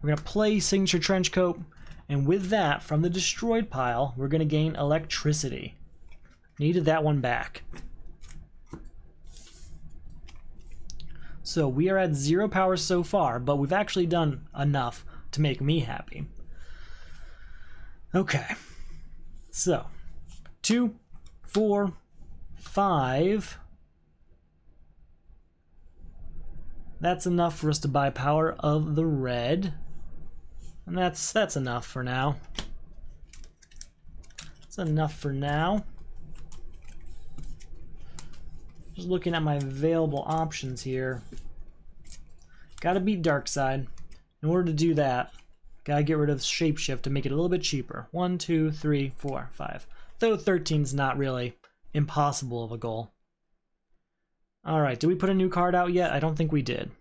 We're going to play Signature Trenchcoat, and with that, from the destroyed pile, we're going to gain Electricity. Needed that one back. So we are at 0 power so far, but we've actually done enough to make me happy. Okay. So, 2, 4, 5. That's enough for us to buy power of the red. And that's enough for now. That's enough for now. Just looking at my available options here. Gotta beat Darkseid. In order to do that, gotta get rid of Shapeshift to make it a little bit cheaper. 1, 2, 3, 4, 5. Though 13's not really impossible of a goal. Alright, did we put a new card out yet? I don't think we did.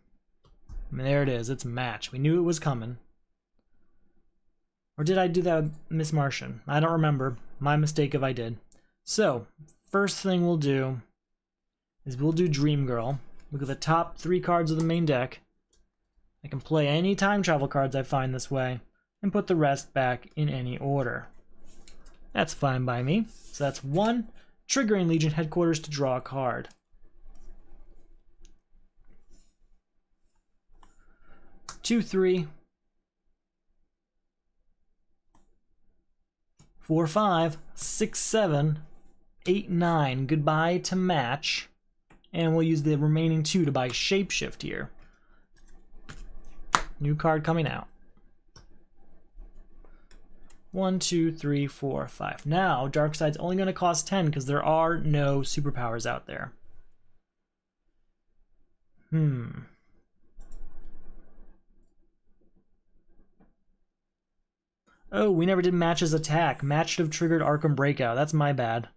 I mean, there it is. It's Match. We knew it was coming. Or did I do that with Miss Martian? I don't remember. My mistake if I did. So, first thing we'll do is we'll do Dream Girl. Look at the top 3 cards of the main deck. I can play any time travel cards I find this way, and put the rest back in any order. That's fine by me. So that's 1, triggering Legion Headquarters to draw a card. 2, 3, 4, 5, 6, 7, 8, 9. Goodbye to Match. And we'll use the remaining 2 to buy Shapeshift here. New card coming out. 1, 2, 3, 4, 5. Now, Darkseid's only going to cost 10 because there are no superpowers out there. Oh, we never did Match's attack. Match should have triggered Arkham Breakout. That's my bad.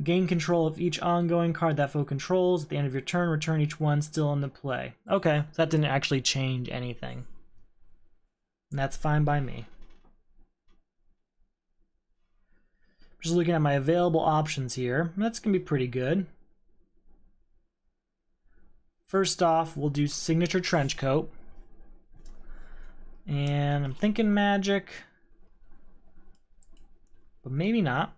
Gain control of each ongoing card that foe controls. At the end of your turn, return each one still in the play. Okay, so that didn't actually change anything. And that's fine by me. Just looking at my available options here. That's going to be pretty good. First off, we'll do Signature Trenchcoat. And I'm thinking Magic. But maybe not.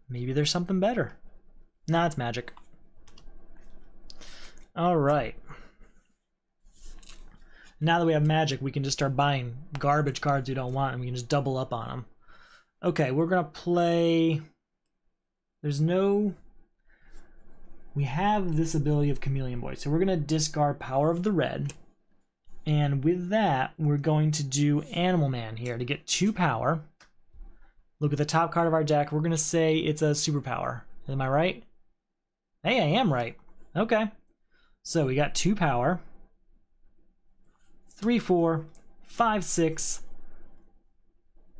Maybe there's something better. Nah, it's Magic. Alright. Now that we have Magic, we can just start buying garbage cards we don't want, and we can just double up on them. Okay, we're going to play... There's no... We have this ability of Chameleon Boy, so we're going to discard Power of the Red. And with that, we're going to do Animal Man here to get 2 power. Look at the top card of our deck. We're going to say it's a superpower. Am I right? Hey, I am right. Okay. So we got 2 power. 3, 4, 5, 6.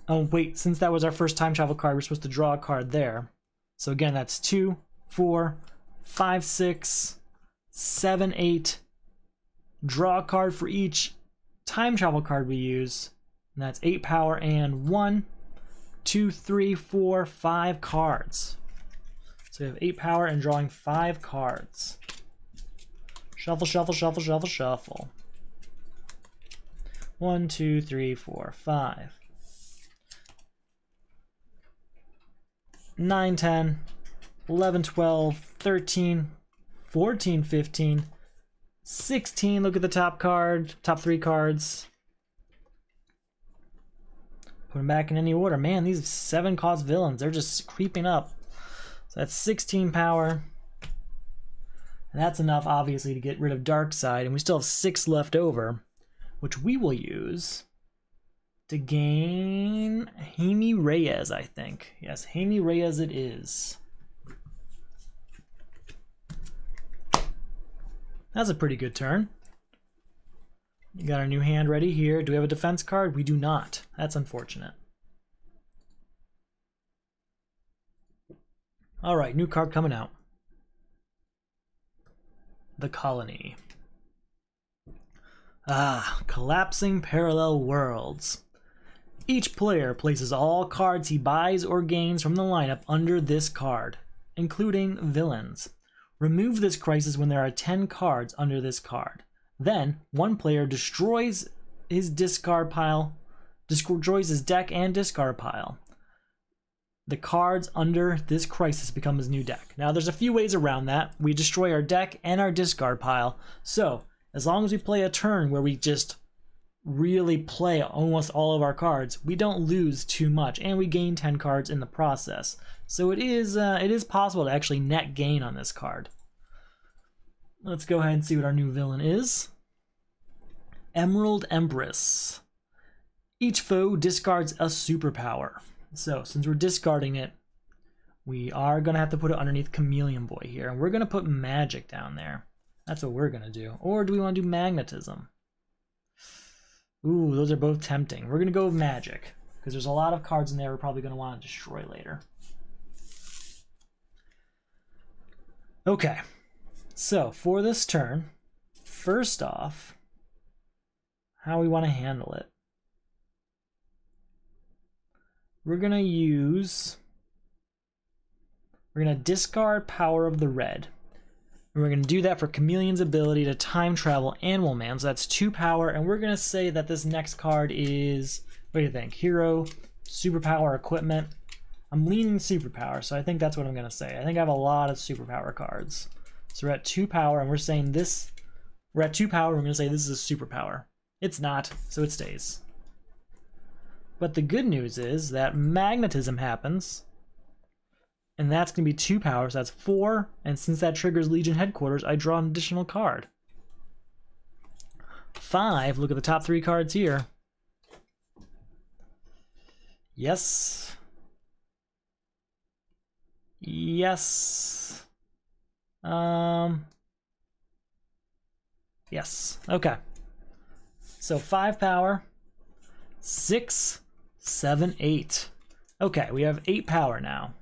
Oh, wait. Since that was our first time travel card, we're supposed to draw a card there. So again, that's 2, 4, 5, 6, 7, 8. Draw a card for each time travel card we use. And that's 8 power and 1, 2, 3, 4, 5 cards. So we have 8 power and drawing 5 cards. Shuffle, shuffle, shuffle, shuffle, shuffle. 1, 2, 3, 4, 5. 9, 10, 11, 12, 13, 14, 15, 16. Look at the top card, top 3 cards. Put them back in any order. Man, these 7-cost villains, they're just creeping up. So that's 16 power. And that's enough, obviously, to get rid of Darkseid. And we still have 6 left over, which we will use to gain Jaime Reyes, I think. Yes, Jaime Reyes it is. That's a pretty good turn. You got our new hand ready here. Do we have a defense card? We do not. That's unfortunate. All right, new card coming out. The Colony. Ah, collapsing parallel worlds. Each player places all cards he buys or gains from the lineup under this card, including villains. Remove this crisis when there are 10 cards under this card. Then, one player destroys his discard pile, destroys his deck and discard pile. The cards under this crisis become his new deck. Now, there's a few ways around that. We destroy our deck and our discard pile. So, as long as we play a turn where we just really play almost all of our cards, we don't lose too much, and we gain 10 cards in the process. So it is possible to actually net gain on this card. Let's go ahead and see what our new villain is. Emerald Empress. Each foe discards a superpower. So since we're discarding it, we are going to have to put it underneath Chameleon Boy here. And we're going to put Magic down there. That's what we're going to do. Or do we want to do Magnetism? Ooh, those are both tempting. We're going to go with Magic, because there's a lot of cards in there we're probably going to want to destroy later. Okay. So, for this turn, first off, how we want to handle it. We're going to discard Power of the Red. And we're going to do that for Chameleon's ability to time travel Animal Man. So that's 2 power, and we're going to say that this next card is, what do you think? Hero, Superpower, Equipment. I'm leaning Superpower, so I think that's what I'm going to say. I think I have a lot of Superpower cards. So we're at 2 power, and we're saying this, we're at 2 power, we're going to say this is a superpower. It's not, so it stays. But the good news is that Magnetism happens, and that's going to be 2 power, so that's 4, and since that triggers Legion Headquarters, I draw an additional card. 5, look at the top 3 cards here. Yes. Yes. Yes. Okay. So 5 power, 6, 7, 8. Okay, we have 8 power now.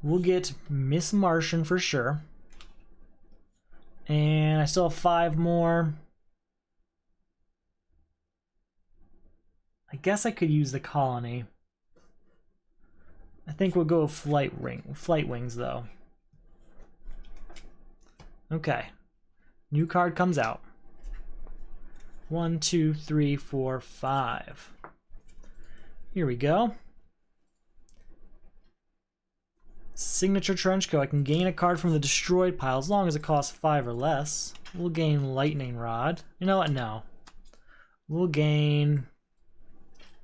We'll get Miss Martian for sure. And I still have 5 more. I guess I could use the colony. I think we'll go flight wings though. Okay. New card comes out. 1, 2, 3, 4, 5. Here we go. Signature Trenchcoat. I can gain a card from the destroyed pile as long as it costs 5 or less. We'll gain Lightning Rod. You know what? No. We'll gain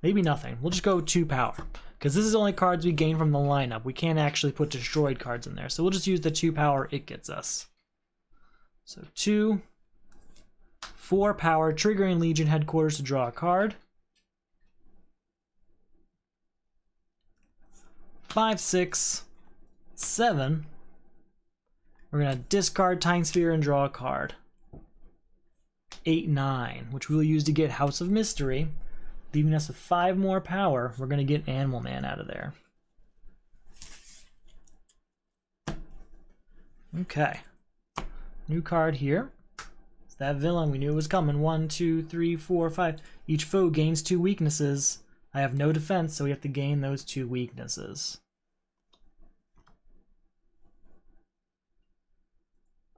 maybe nothing. We'll just go 2 power. Because this is only cards we gain from the lineup. We can't actually put destroyed cards in there. So we'll just use the 2 power it gets us. So 2, 4 power, triggering Legion Headquarters to draw a card. 5, 6, 7. We're going to discard Time Sphere and draw a card. 8, 9, which we'll use to get House of Mystery, leaving us with 5 more power. We're going to get Animal Man out of there. Okay. New card here. It's that villain. We knew it was coming. 1, 2, 3, 4, 5. Each foe gains 2 weaknesses. I have no defense, so we have to gain those 2 weaknesses.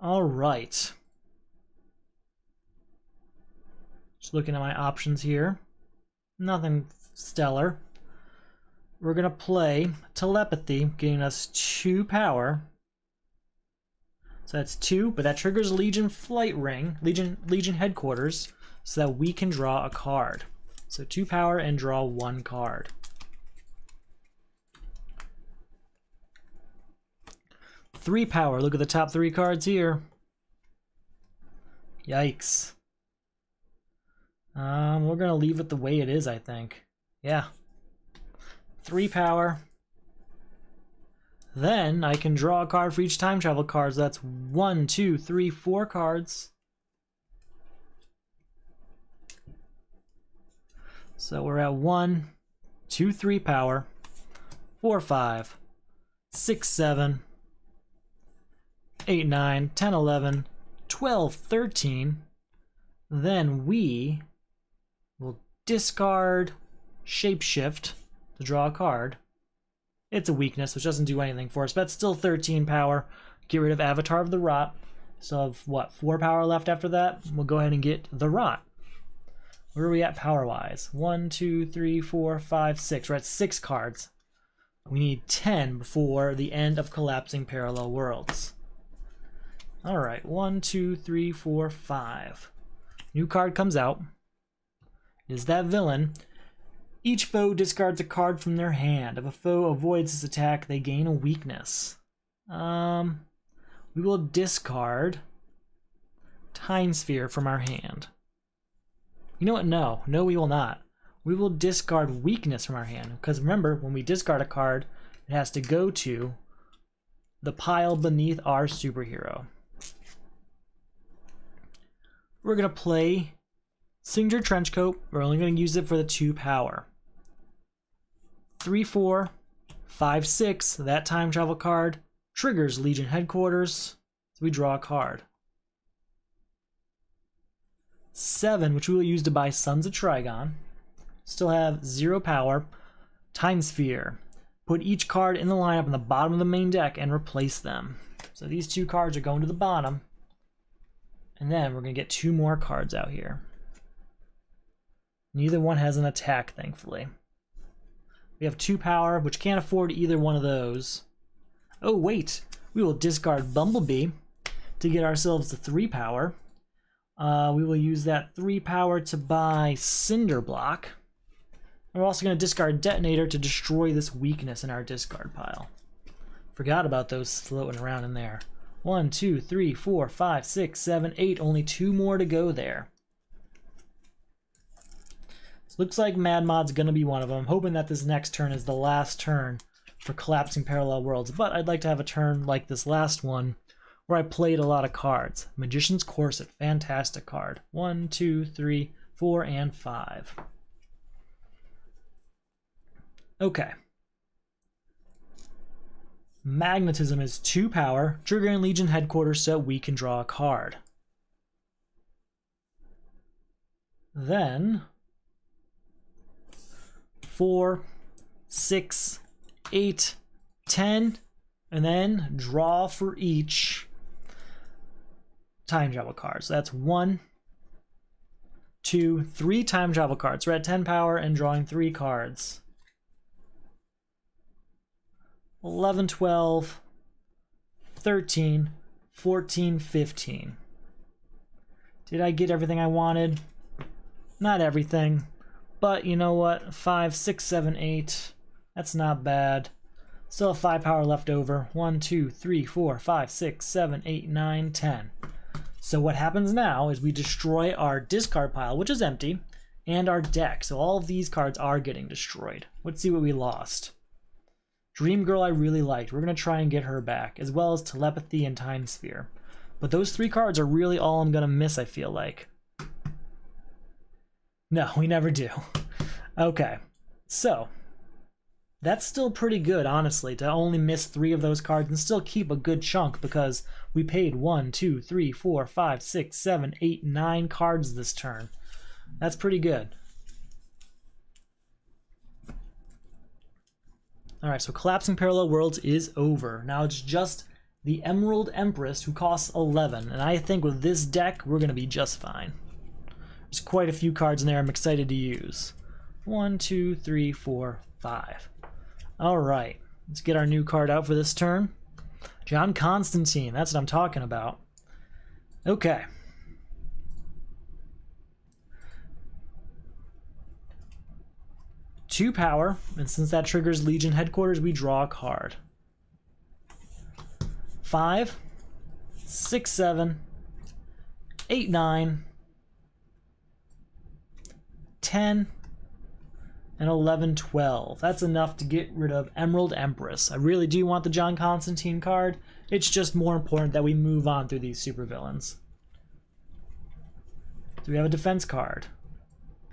Alright. Just looking at my options here. Nothing stellar. We're going to play Telepathy, giving us 2 power. So that's 2, but that triggers Legion Flight Ring, Legion Headquarters, so that we can draw a card. So 2 power and draw 1 card. Three power. Look at the top 3 cards here. Yikes. We're gonna leave it the way it is, I think. Yeah. 3 power. Then I can draw a card for each time travel card. So that's 1, 2, 3, 4 cards. So we're at 1, 2, 3 power, 4, 5, 6, 7, 8, 9, 10, 11, 12, 13. Then we will discard Shapeshift to draw a card. It's a weakness, which doesn't do anything for us, but it's still 13 power. Get rid of Avatar of the Rot. So have what, 4 power left after that? We'll go ahead and get the Rot. Where are we at power-wise? 1, 2, 3, 4, 5, 6. We're at 6 cards. We need 10 before the end of Collapsing Parallel Worlds. Alright, 1, 2, 3, 4, 5. New card comes out. It is that villain. Each foe discards a card from their hand. If a foe avoids this attack, they gain a weakness. We will discard Time Sphere from our hand. You know what? No, we will not. We will discard Weakness from our hand. Because remember, when we discard a card, it has to go to the pile beneath our superhero. We're going to play Signature Trenchcoat. We're only going to use it for the 2 power. 3, 4, 5, 6. That time travel card triggers Legion Headquarters. So we draw a card. 7, which we will use to buy Sons of Trigon. Still have 0 power. Time Sphere. Put each card in the lineup on the bottom of the main deck and replace them. So these 2 cards are going to the bottom. And then we're going to get 2 more cards out here. Neither one has an attack, thankfully. We have 2 power, which can't afford either one of those. Oh, wait. We will discard Bumblebee to get ourselves the 3 power. We will use that 3 power to buy Cinder Block. And we're also going to discard Detonator to destroy this weakness in our discard pile. Forgot about those floating around in there. 1, 2, 3, 4, 5, 6, 7, 8. Only 2 more to go there. Looks like Mad Mod's going to be one of them. I'm hoping that this next turn is the last turn for Collapsing Parallel Worlds, but I'd like to have a turn like this last one where I played a lot of cards. Magician's Corset, fantastic card. 1, 2, 3, 4, and 5. Okay. Magnetism is 2 power, triggering Legion headquarters so we can draw a card. Then 4, 6, 8, 10, and then draw for each time travel card. So that's 1, 2, 3 time travel cards. We're at 10 power and drawing 3 cards. 11, 12, 13, 14, 15. Did I get everything I wanted? Not everything, but you know what? 5, 6, 7, 8. That's not bad. Still have 5 power left over. 1, 2, 3, 4, 5, 6, 7, 8, 9, 10. So what happens now is we destroy our discard pile, which is empty, and our deck. So all of these cards are getting destroyed. Let's see what we lost. Dream Girl I really liked. We're going to try and get her back, as well as Telepathy and Time Sphere. But those 3 cards are really all I'm going to miss, I feel like. No, we never do. Okay, so that's still pretty good, honestly, to only miss 3 of those cards and still keep a good chunk because we paid 1, 2, 3, 4, 5, 6, 7, 8, 9 cards this turn. That's pretty good. Alright, so Collapsing Parallel Worlds is over. Now it's just the Emerald Empress, who costs 11, and I think with this deck, we're going to be just fine. There's quite a few cards in there I'm excited to use. 1, 2, 3, 4, 5. Alright, let's get our new card out for this turn. John Constantine, that's what I'm talking about. Okay. Two power, and since that triggers Legion headquarters, we draw a card. 5, 6, 7, 8, 9, 10, and 11, 12. That's enough to get rid of Emerald Empress. I really do want the John Constantine card. It's just more important that we move on through these supervillains. Do we have a defense card?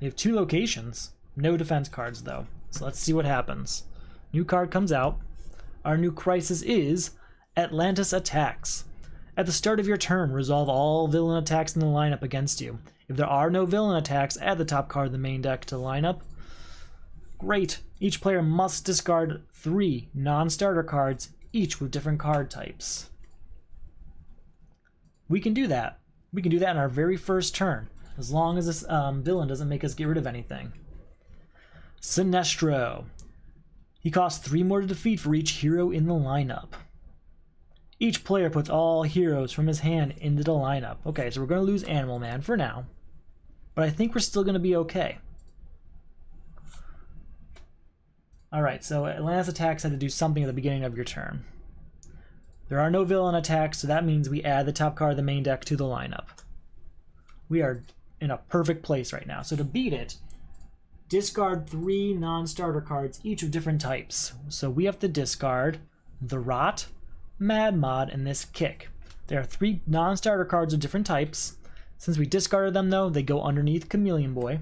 We have 2 locations. No defense cards, though. So let's see what happens. New card comes out. Our new crisis is Atlantis Attacks. At the start of your turn, resolve all villain attacks in the lineup against you. If there are no villain attacks, add the top card of the main deck to the lineup. Great. Each player must discard 3 non-starter cards, each with different card types. We can do that. We can do that in our very first turn, as long as this villain doesn't make us get rid of anything. Sinestro. He costs 3 more to defeat for each hero in the lineup. Each player puts all heroes from his hand into the lineup. Okay, so we're going to lose Animal Man for now, but I think we're still going to be okay. Alright, so Atlantis Attacks had to do something at the beginning of your turn. There are no villain attacks, so that means we add the top card of the main deck to the lineup. We are in a perfect place right now. So to beat it, discard 3 non-starter cards, each of different types. So we have to discard the Rot, Mad Mod, and this Kick. There are 3 non-starter cards of different types. Since we discarded them, though, they go underneath Chameleon Boy.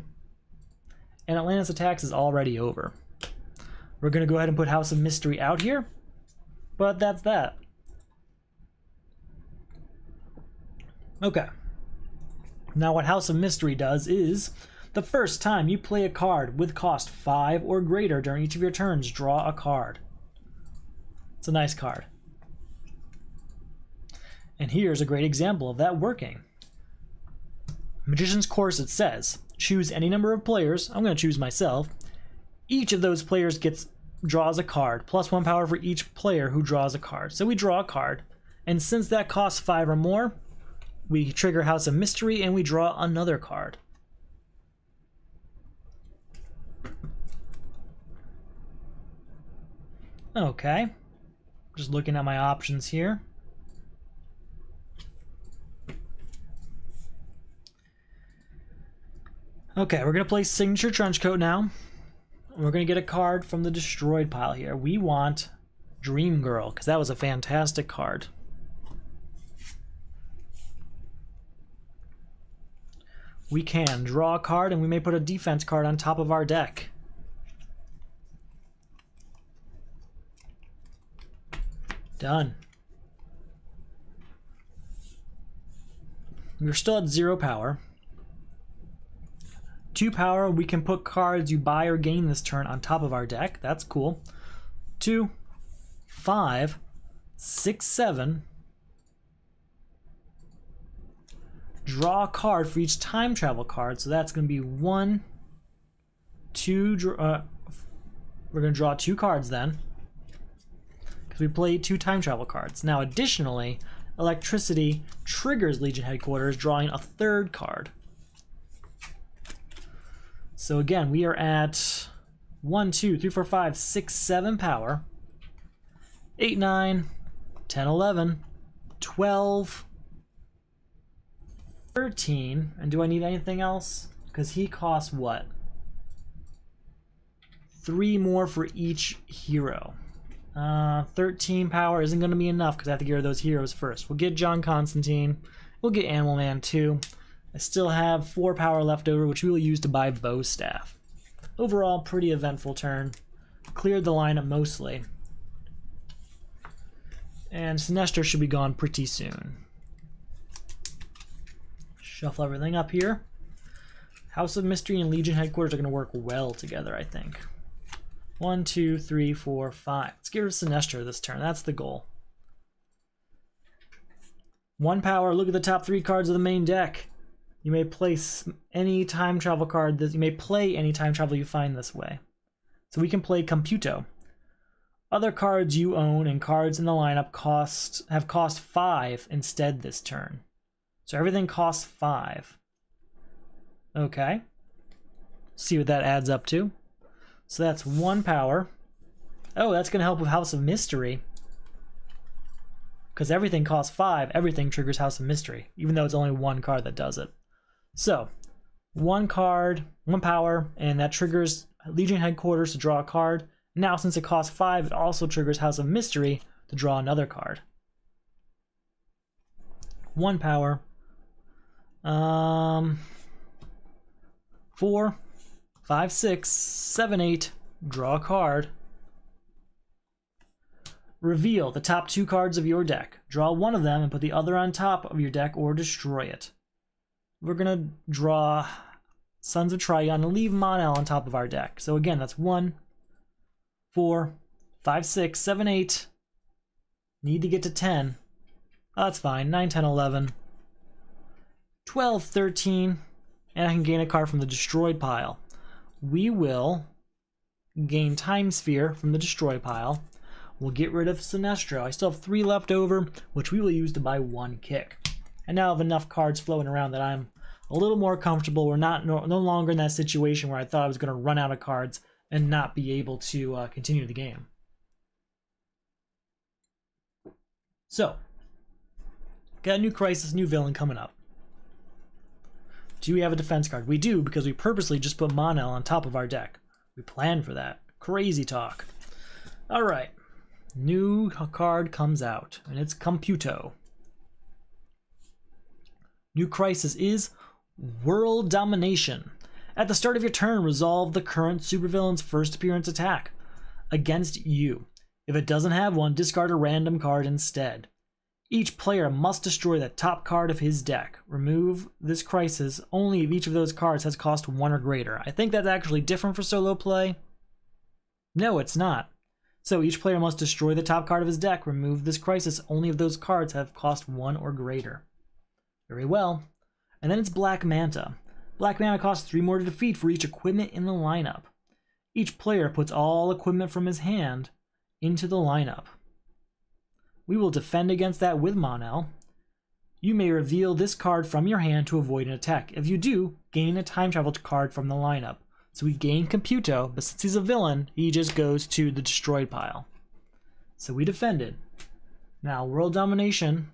And Atlantis Attacks is already over. We're going to go ahead and put House of Mystery out here, but that's that. Okay. Now what House of Mystery does is, the first time you play a card with cost 5 or greater during each of your turns, draw a card. It's a nice card. And here's a great example of that working. Magician's Corset says, choose any number of players. I'm going to choose myself. Each of those players draws a card, plus 1 power for each player who draws a card. So we draw a card, and since that costs 5 or more, we trigger House of Mystery and we draw another card. Okay, just looking at my options here. Okay, we're going to play Signature Trenchcoat now. We're going to get a card from the destroyed pile here. We want Dream Girl, because that was a fantastic card. We can draw a card, and we may put a defense card on top of our deck. Done. We're still at 0 power. 2 power, we can put cards you buy or gain this turn on top of our deck. That's cool. 2, 5, 6, 7. Draw a card for each time travel card. So that's going to be 1, 2. We're going to draw 2 cards then, because we played 2 time travel cards. Now, additionally, electricity triggers Legion Headquarters, drawing a 3rd card. So again, we are at 1, 2, 3, 4, 5, 6, 7 power. 8, 9, 10, 11, 12, 13. And do I need anything else? Because he costs what? 3 more for each hero. 13 power isn't going to be enough because I have to get rid of those heroes first. We'll get John Constantine. We'll get Animal Man too. I still have 4 power left over, which we will use to buy Bow Staff. Overall, pretty eventful turn. Cleared the lineup mostly. And Sinestro should be gone pretty soon. Shuffle everything up here. House of Mystery and Legion Headquarters are going to work well together, I think. 1, 2, 3, 4, 5. Let's get rid of Sinestro this turn. That's the goal. 1 power. Look at the top 3 cards of the main deck. You may place any time travel card. You may play any time travel you find this way. So we can play Computo. Other cards you own and cards in the lineup have cost 5 instead this turn. So everything costs 5. Okay. See what that adds up to. So that's 1 power. Oh, that's going to help with House of Mystery. Because everything costs 5, everything triggers House of Mystery, even though it's only 1 card that does it. So, 1 card, 1 power, and that triggers Legion Headquarters to draw a card. Now, since it costs 5, it also triggers House of Mystery to draw another card. 1 power. 4, 5, 6, 7, 8. Draw a card. Reveal the top 2 cards of your deck. Draw one of them and put the other on top of your deck or destroy it. We're going to draw Sons of Trigon and leave Mon-El on top of our deck. So again, that's 1, 4, 5, 6, 7, 8. Need to get to 10. Oh, that's fine. 9, 10, 11. 12, 13. And I can gain a card from the destroyed pile. We will gain Time Sphere from the destroyed pile. We'll get rid of Sinestro. I still have 3 left over, which we will use to buy 1 kick. And now I have enough cards floating around that I'm a little more comfortable. We're no longer in that situation where I thought I was going to run out of cards and not be able to continue the game. So, got a new crisis, new villain coming up. Do we have a defense card? We do, because we purposely just put Mon-El on top of our deck. We planned for that. Crazy talk. Alright. New card comes out, and it's Computo. New crisis is World Domination. At the start of your turn, resolve the current supervillain's first appearance attack against you. If it doesn't have one, discard a random card instead. Each player must destroy the top card of his deck. Remove this crisis only if each of those cards has cost 1 or greater. I think that's actually different for solo play. No, it's not. So each player must destroy the top card of his deck. Remove this crisis only if those cards have cost 1 or greater. Very well. And then it's Black Manta. Black Manta costs 3 more to defeat for each equipment in the lineup. Each player puts all equipment from his hand into the lineup. We will defend against that with Mon-El. You may reveal this card from your hand to avoid an attack. If you do, gain a time travel card from the lineup. So we gain Computo, but since he's a villain, he just goes to the destroyed pile. So we defended. Now, World Domination.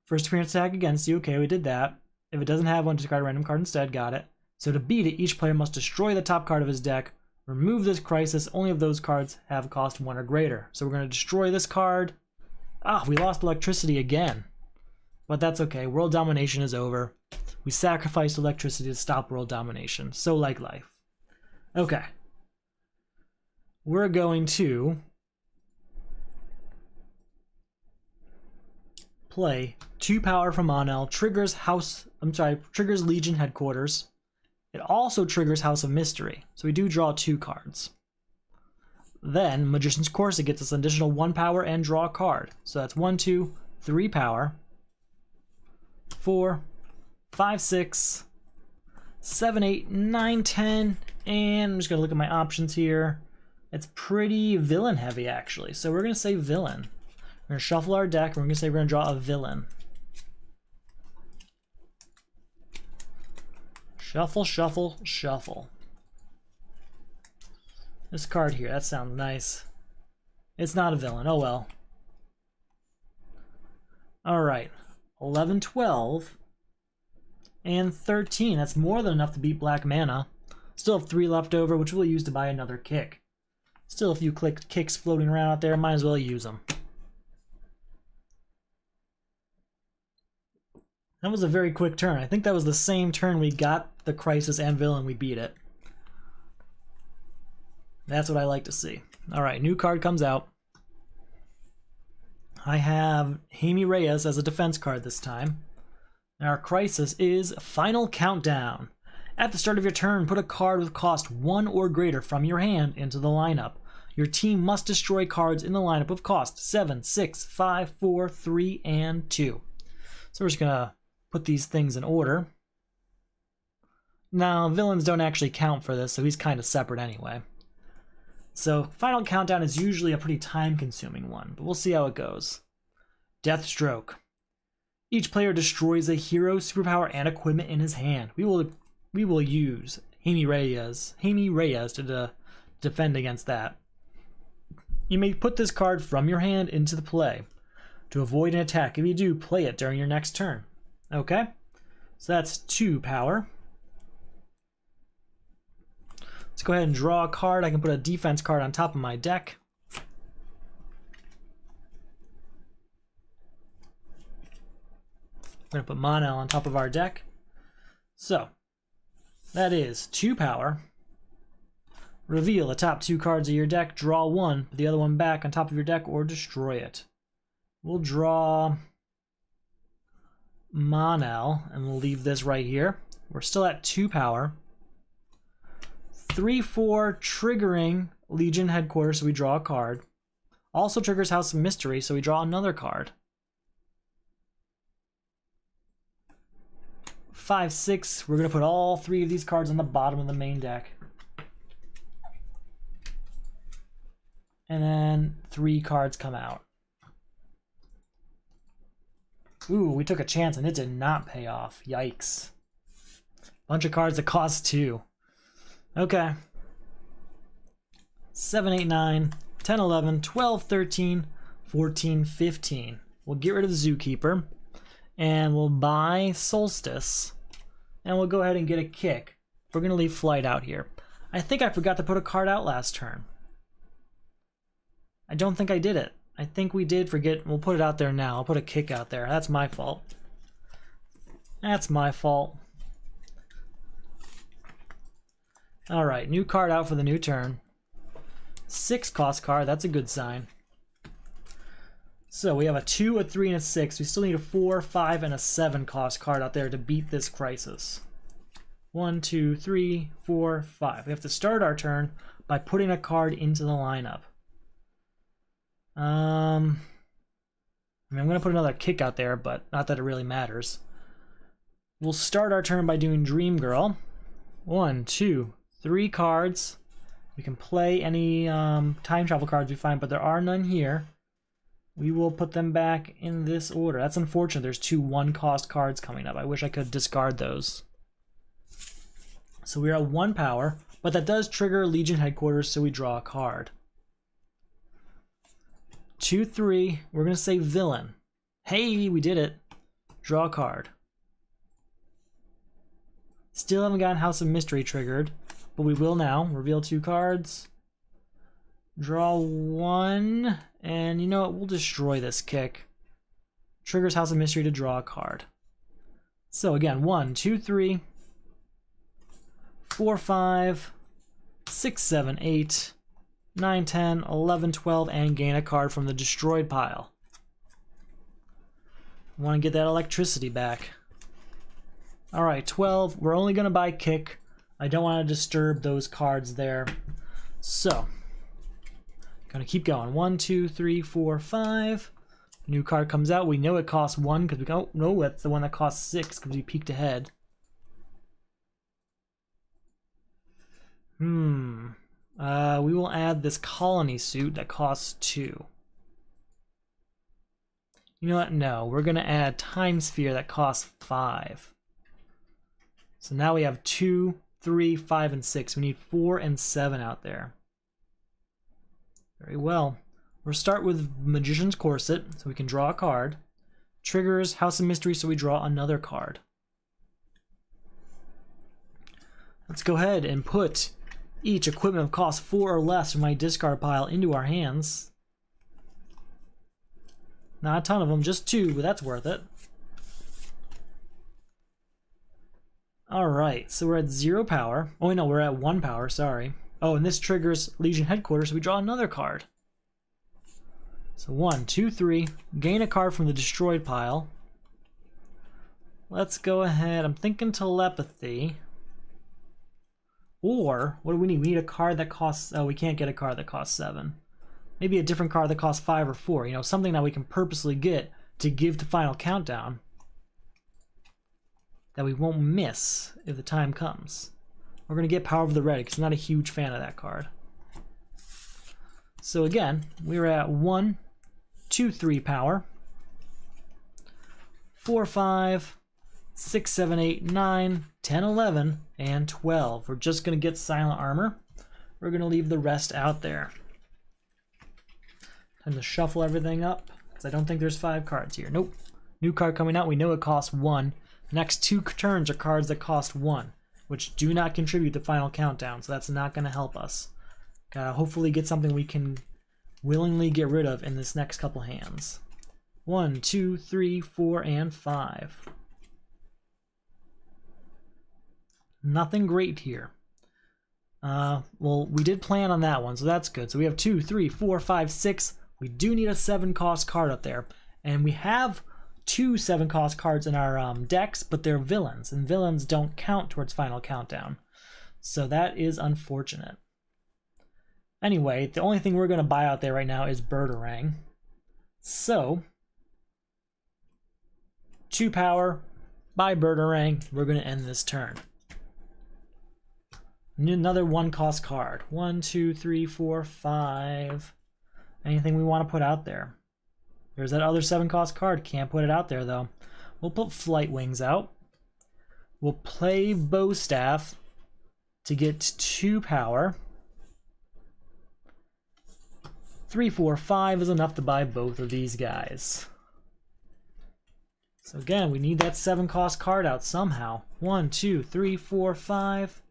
First appearance attack against you. Okay, we did that. If it doesn't have one, discard a random card instead. Got it. So to beat it, each player must destroy the top card of his deck. Remove this crisis only if those cards have cost 1 or greater. So we're going to destroy this card. Ah, we lost electricity again. But that's okay. World Domination is over. We sacrificed electricity to stop world domination. So like life. Okay. We're going to play 2 power from Monel, triggers Legion Headquarters. It also triggers House of Mystery, so we do draw 2 cards. Then Magician's Corset gets us an additional 1 power and draw a card. So that's 1, 2, 3 power, 4, 5, 6, 7, 8, 9, 10, and I'm just gonna look at my options here. It's pretty villain heavy actually, so we're gonna say villain. We're gonna shuffle our deck, and we're gonna say we're gonna draw a villain. Shuffle, shuffle, shuffle. This card here, that sounds nice. It's not a villain, oh well. Alright, 11, 12, and 13. That's more than enough to beat black mana. Still have 3 left over, which we'll use to buy another kick. Still a few kicks floating around out there, might as well use them. That was a very quick turn. I think that was the same turn we got the Crisis and Villain, we beat it. That's what I like to see. Alright, new card comes out. I have Jaime Reyes as a defense card this time. And our Crisis is Final Countdown. At the start of your turn, put a card with cost 1 or greater from your hand into the lineup. Your team must destroy cards in the lineup of cost 7, 6, 5, 4, 3, and 2. So we're just gonna put these things in order. Now, villains don't actually count for this, so he's kind of separate anyway. So, Final Countdown is usually a pretty time-consuming one, but we'll see how it goes. Deathstroke. Each player destroys a hero, superpower, and equipment in his hand. We will use Jaime Reyes to defend against that. You may put this card from your hand into the play to avoid an attack. If you do, play it during your next turn. Okay? So that's 2 power. Let's go ahead and draw a card. I can put a defense card on top of my deck. We're going to put Monel on top of our deck. So, that is 2 power. Reveal the top 2 cards of your deck, draw 1, put the other one back on top of your deck, or destroy it. We'll draw Monel, and we'll leave this right here. We're still at 2 power. 3, 4, triggering Legion Headquarters, so we draw a card. Also triggers House of Mystery, so we draw another card. 5, 6, we're going to put all 3 of these cards on the bottom of the main deck. And then 3 cards come out. Ooh, we took a chance and it did not pay off. Yikes. Bunch of cards that cost 2. Okay. 7, 8, 9, 10, 11, 12, 13, 14, 15. We'll get rid of the Zookeeper. And we'll buy Solstice. And we'll go ahead and get a kick. We're going to leave Flight out here. I think I forgot to put a card out last turn. I don't think I did it. I think we did forget. We'll put it out there now. I'll put a kick out there. That's my fault. That's my fault. Alright, new card out for the new turn. 6 cost card. That's a good sign. So we have a 2, a 3, and a 6. We still need a 4, 5, and a 7 cost card out there to beat this Crisis. 1, 2, 3, 4, 5. We have to start our turn by putting a card into the lineup. I mean, I'm going to put another kick out there, but not that it really matters. We'll start our turn by doing Dream Girl. 1, 2, 3 cards. We can play any time travel cards we find, but there are none here. We will put them back in this order. That's unfortunate. There's 2 1-cost cards coming up. I wish I could discard those. So we're at 1 power, but that does trigger Legion Headquarters, so we draw a card. 2, 3. We're going to say Villain. Hey, we did it. Draw a card. Still haven't gotten House of Mystery triggered, but we will now. Reveal 2 cards. Draw 1. And you know what? We'll destroy this kick. Triggers House of Mystery to draw a card. So again, 1, 2, 3, 4, 5, 6, 7, 8, 9, 10, 11, 12, and gain a card from the destroyed pile. I want to get that electricity back. Alright, 12. We're only going to buy kick. I don't want to disturb those cards there. So, gonna keep going. 1, 2, 3, 4, 5. New card comes out. We know it costs 1 because we go. Oh, no, that's the one that costs 6 because we peeked ahead. We will add this colony suit that costs 2. You know what? No, we're gonna add time sphere that costs 5. So now we have 2, 3, 5, and 6. We need 4 and 7 out there. Very well. We'll start with Magician's Corset, so we can draw a card. Triggers House of Mystery, so we draw another card. Let's go ahead and put each equipment of cost 4 or less from my discard pile into our hands. Not a ton of them, just 2, but that's worth it. Alright, so we're at 0 power. Oh, no, we're at 1 power, sorry. Oh, and this triggers Legion Headquarters, so we draw another card. So 1, 2, 3. Gain a card from the destroyed pile. Let's go ahead. I'm thinking Telepathy. Or, what do we need? We need a card that costs... Oh, we can't get a card that costs 7. Maybe a different card that costs 5 or 4. You know, something that we can purposely get to give to Final Countdown. That we won't miss if the time comes. We're going to get Power of the Red because I'm not a huge fan of that card. So again, we're at 1, 2, 3 power. 4, 5, 6, 7, 8, 9, 10, 11, and 12. We're just going to get Silent Armor. We're going to leave the rest out there. Time to shuffle everything up because I don't think there's 5 cards here. Nope. New card coming out. We know it costs 1. Next 2 turns are cards that cost 1, which do not contribute to Final Countdown, so that's not going to help us. Gotta hopefully get something we can willingly get rid of in this next couple hands. 1, 2, 3, 4, and 5. Nothing great here. Well, we did plan on that one, so that's good. So we have 2, 3, 4, 5, 6. We do need a 7-cost card up there, and we have 2 7-cost cards in our decks, but they're villains, and villains don't count towards Final Countdown. So that is unfortunate. Anyway, the only thing we're going to buy out there right now is Birdarang. So, 2 power, buy Birdarang. We're going to end this turn. Need another 1-cost card. 1, 2, 3, 4, 5. Anything we want to put out there. There's that other 7-cost card. Can't put it out there, though. We'll put Flight Wings out. We'll play Bowstaff to get 2 power. 3, 4, 5 is enough to buy both of these guys. So again, we need that 7-cost card out somehow. 1, 2, 3, 4, 5.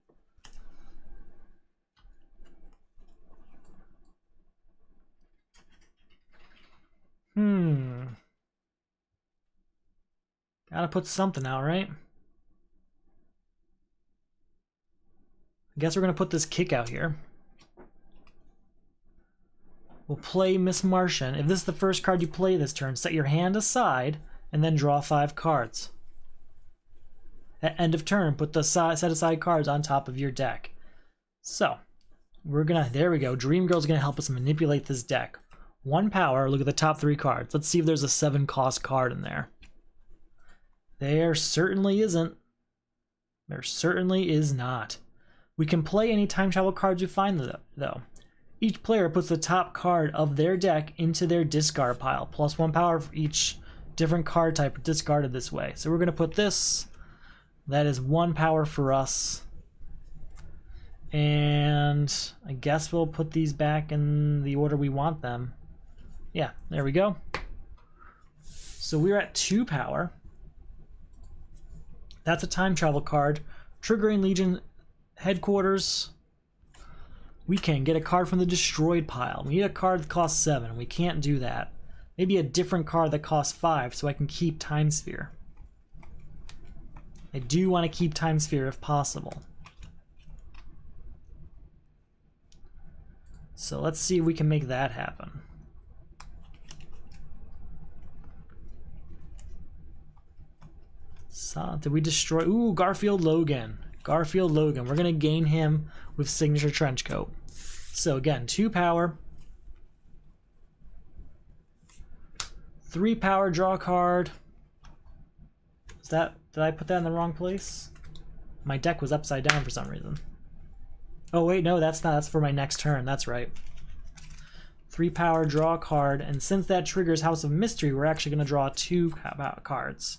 Gotta put something out, right? I guess we're gonna put this kick out here. We'll play Miss Martian. If this is the first card you play this turn, set your hand aside and then draw 5 cards. At end of turn, put the set aside cards on top of your deck. So, we're gonna, there we go. Dream Girl's gonna help us manipulate this deck. 1 power, look at the top 3 cards. Let's see if there's a 7-cost card in there. There certainly isn't. There certainly is not. We can play any time travel cards we find though. Each player puts the top card of their deck into their discard pile, plus 1 power for each different card type discarded this way. So we're going to put this. That is 1 power for us. And I guess we'll put these back in the order we want them. Yeah, there we go. So we're at 2 power. That's a time travel card. Triggering Legion Headquarters. We can get a card from the destroyed pile. We need a card that costs 7. We can't do that. Maybe a different card that costs 5 so I can keep Time Sphere. I do want to keep Time Sphere if possible. So let's see if we can make that happen. So, did we destroy? Ooh, Garfield Logan. Garfield Logan. We're going to gain him with Signature Trenchcoat. So again, 2 power. 3 power, draw a card. Is that, did I put that in the wrong place? My deck was upside down for some reason. Oh wait, no, that's not, that's for my next turn, that's right. 3 power, draw a card, and since that triggers House of Mystery, we're actually going to draw 2 cards.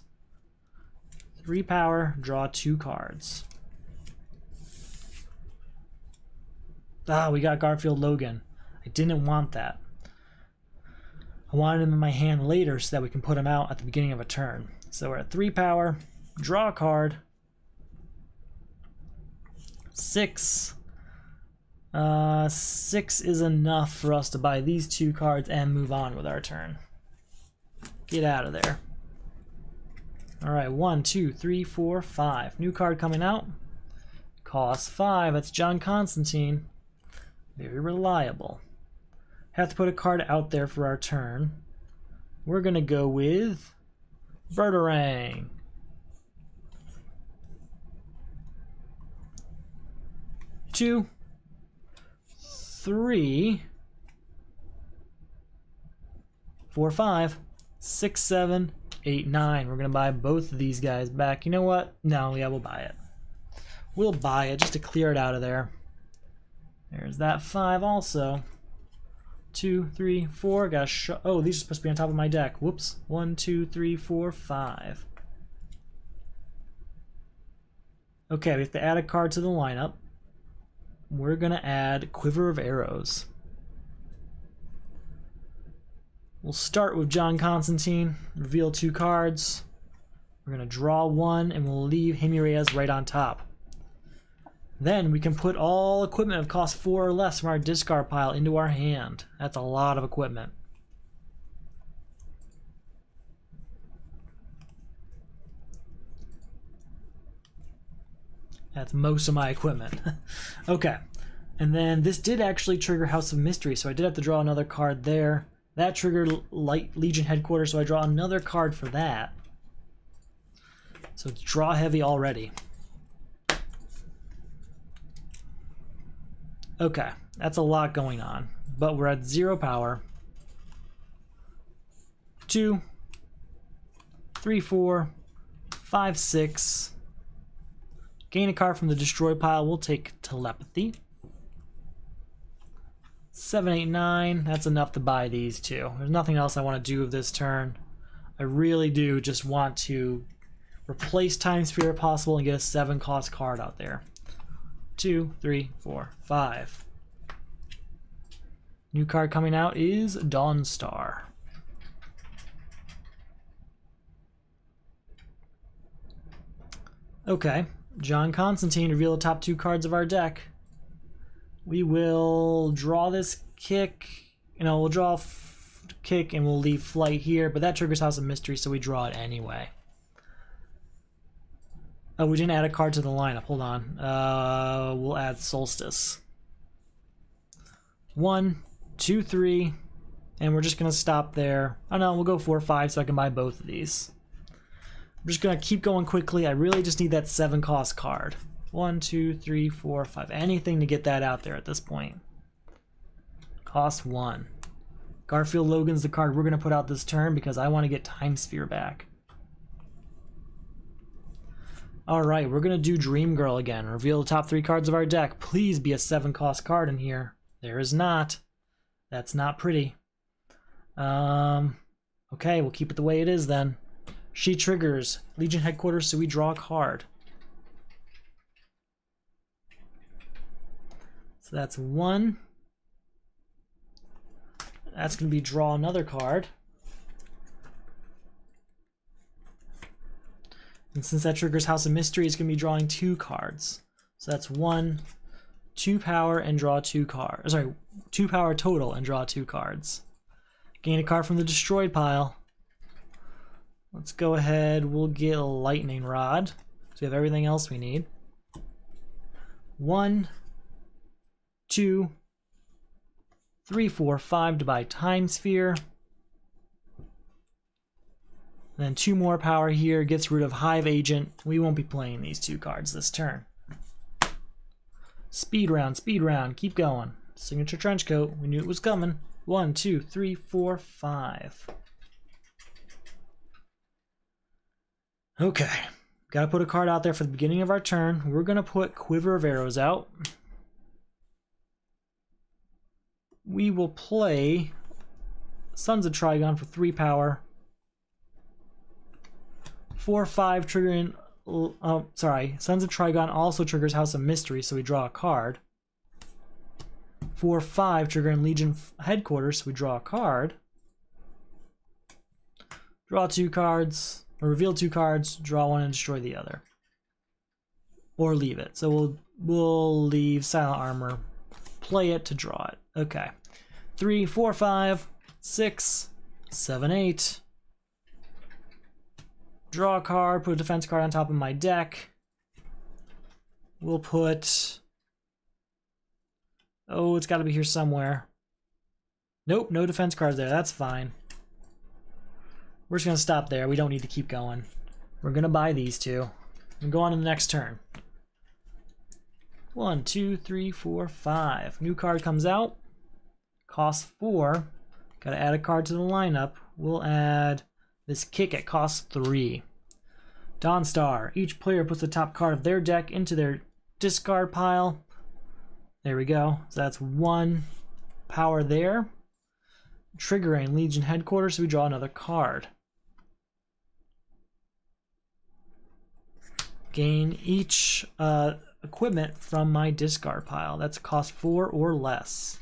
3 power, draw 2 cards. Ah, we got Garfield Logan. I didn't want that. I wanted him in my hand later so that we can put him out at the beginning of a turn. So we're at 3 power, draw a card. 6. 6 is enough for us to buy these 2 cards and move on with our turn. Get out of there. Alright, 1, 2, 3, 4, 5. New card coming out. Cost 5. That's John Constantine. Very reliable. Have to put a card out there for our turn. We're going to go with Birdarang. Two, 3, 4, 5, 6, 7, 8, 9. We're going to buy both of these guys back. You know what? No, yeah, we'll buy it. We'll buy it just to clear it out of there. There's that 5 also. 2, 3, 4. Gotta show. Oh, these are supposed to be on top of my deck. Whoops. 1, 2, 3, 4, 5. Okay, we have to add a card to the lineup. We're gonna add Quiver of Arrows. We'll start with John Constantine. Reveal 2 cards. We're gonna draw 1, and we'll leave Jimenez right on top. Then we can put all equipment of cost 4 or less from our discard pile into our hand. That's a lot of equipment. That's most of my equipment. Okay. And then this did actually trigger House of Mystery, so I did have to draw another card there. That triggered Light Legion Headquarters, so I draw another card for that. So it's draw heavy already. Okay, that's a lot going on, but we're at 0 power. 2, 3, 4, 5, 6. Gain a card from the destroy pile. We'll take Telepathy. 7, 8, 9. That's enough to buy these 2. There's nothing else I want to do with this turn. I really do just want to replace Time Sphere if possible and get a 7 cost card out there. 2, 3, 4, 5. New card coming out is Dawnstar. Okay, John Constantine, reveal the top 2 cards of our deck. We will draw this kick, we'll draw kick and we'll leave flight here, but that triggers House of Mystery, so we draw it anyway. Oh, we didn't add a card to the lineup. Hold on. We'll add Solstice. 1, 2, 3, and we're just gonna stop there. Oh no, we'll go 4, 5 so I can buy both of these. I'm just gonna keep going quickly. I really just need that 7 cost card. 1, 2, 3, 4, 5. Anything to get that out there at this point. Cost 1. Garfield Logan's the card we're gonna put out this turn because I want to get Time Sphere back. Alright, we're going to do Dream Girl again. Reveal the top 3 cards of our deck. Please be a 7 cost card in here. There is not. That's not pretty. Okay, we'll keep it the way it is then. She triggers Legion Headquarters, so we draw a card. So that's 1. That's going to be draw another card. And since that triggers House of Mystery, it's going to be drawing 2 cards. So that's 1, 2 power, and draw 2 cards. Sorry, 2 power total and draw 2 cards. Gain a card from the destroyed pile. Let's go ahead. We'll get a Lightning Rod. So we have everything else we need. 1, 2, 3, 4, 5 to buy Time Sphere. And then 2 more power here gets rid of Hive Agent. We won't be playing these 2 cards this turn. Speed round, keep going. Signature Trenchcoat, we knew it was coming. 1, 2, 3, 4, 5. Okay, gotta put a card out there for the beginning of our turn. We're gonna put Quiver of Arrows out. We will play Sons of Trigon for 3 power. 4/5 triggering. Sons of Trigon also triggers House of Mystery, so we draw a card. 4/5 triggering Legion Headquarters, so we draw a card. Draw 2 cards. Or reveal 2 cards, draw 1 and destroy the other. Or leave it. So we'll leave Silent Armor. Play it to draw it. Okay. 3, 4, 5, 6, 7, 8. Draw a card, put a defense card on top of my deck. We'll put... Oh, it's got to be here somewhere. Nope, no defense cards there. That's fine. We're just going to stop there. We don't need to keep going. We're going to buy these 2 and go on to the next turn. 1, 2, 3, 4, 5. New card comes out. Cost 4. Got to add a card to the lineup. We'll add this Kick at cost 3. Dawnstar. Each player puts the top card of their deck into their discard pile. There we go. So that's 1 power there. Triggering Legion Headquarters, so we draw another card. Gain each equipment from my discard pile. That's cost 4 or less.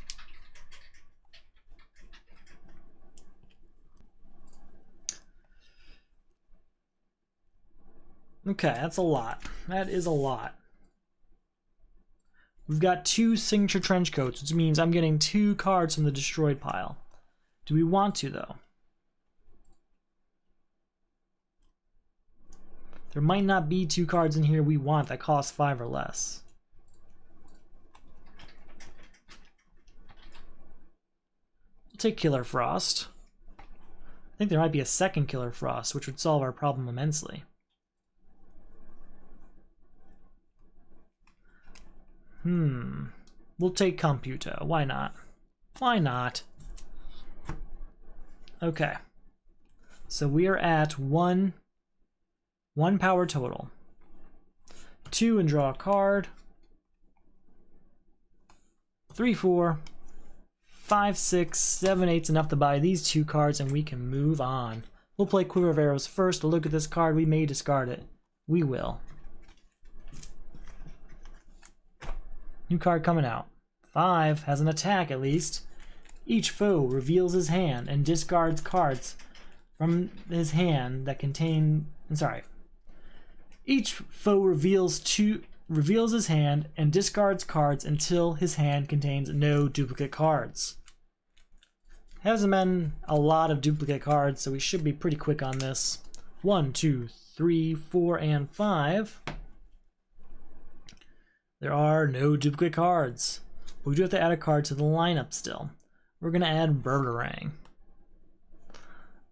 Okay, that's a lot. That is a lot. We've got 2 Signature Trenchcoats, which means I'm getting 2 cards from the destroyed pile. Do we want to, though? There might not be 2 cards in here we want that cost 5 or less. We'll take Killer Frost. I think there might be a second Killer Frost, which would solve our problem immensely. We'll take Computo. Why not? Why not? Okay. So we are at 1 power total. 2 and draw a card. 3, 4, 5, 6, 7, 8's enough to buy these 2 cards and we can move on. We'll play Quiver of Arrows first to look at this card. We may discard it. We will. New card coming out. 5 has an attack at least. Each foe reveals his hand and discards cards from his hand that contain... Each foe reveals his hand and discards cards until his hand contains no duplicate cards. Hasn't been a lot of duplicate cards, so we should be pretty quick on this. 1, 2, 3, 4, and 5. There are no duplicate cards. But we do have to add a card to the lineup still. We're going to add Burgerang.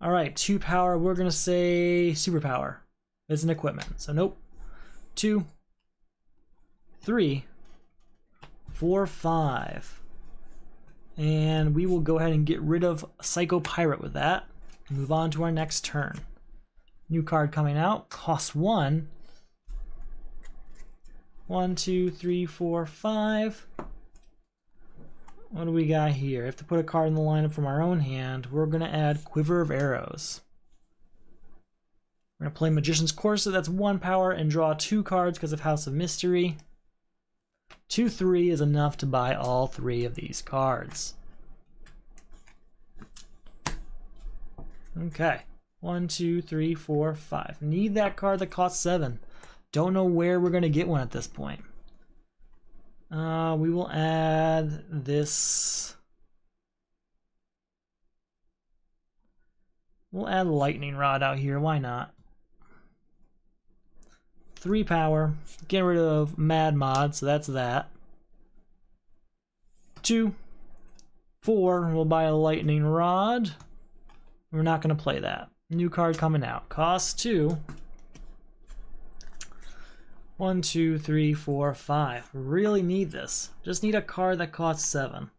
Alright, 2 power, we're going to say Superpower. It's an equipment, so nope. 2, 3, 4, 5. And we will go ahead and get rid of Psycho Pirate with that. And move on to our next turn. New card coming out, costs 1. 1, 2, 3, 4, 5. What do we got here? We have to put a card in the lineup from our own hand. We're going to add Quiver of Arrows. We're going to play Magician's Corset. That's 1 power and draw 2 cards because of House of Mystery. 2, 3 is enough to buy all 3 of these cards. Okay. 1, 2, 3, 4, 5. Need that card that costs 7. Don't know where we're going to get one at this point. We will add this. We'll add Lightning Rod out here. Why not? 3 power. Get rid of Mad Mod, so that's that. 2, 4. We'll buy a Lightning Rod. We're not going to play that. New card coming out. Cost 2. 1, 2, 3, 4, 5. Really need this. Just need a card that costs 7.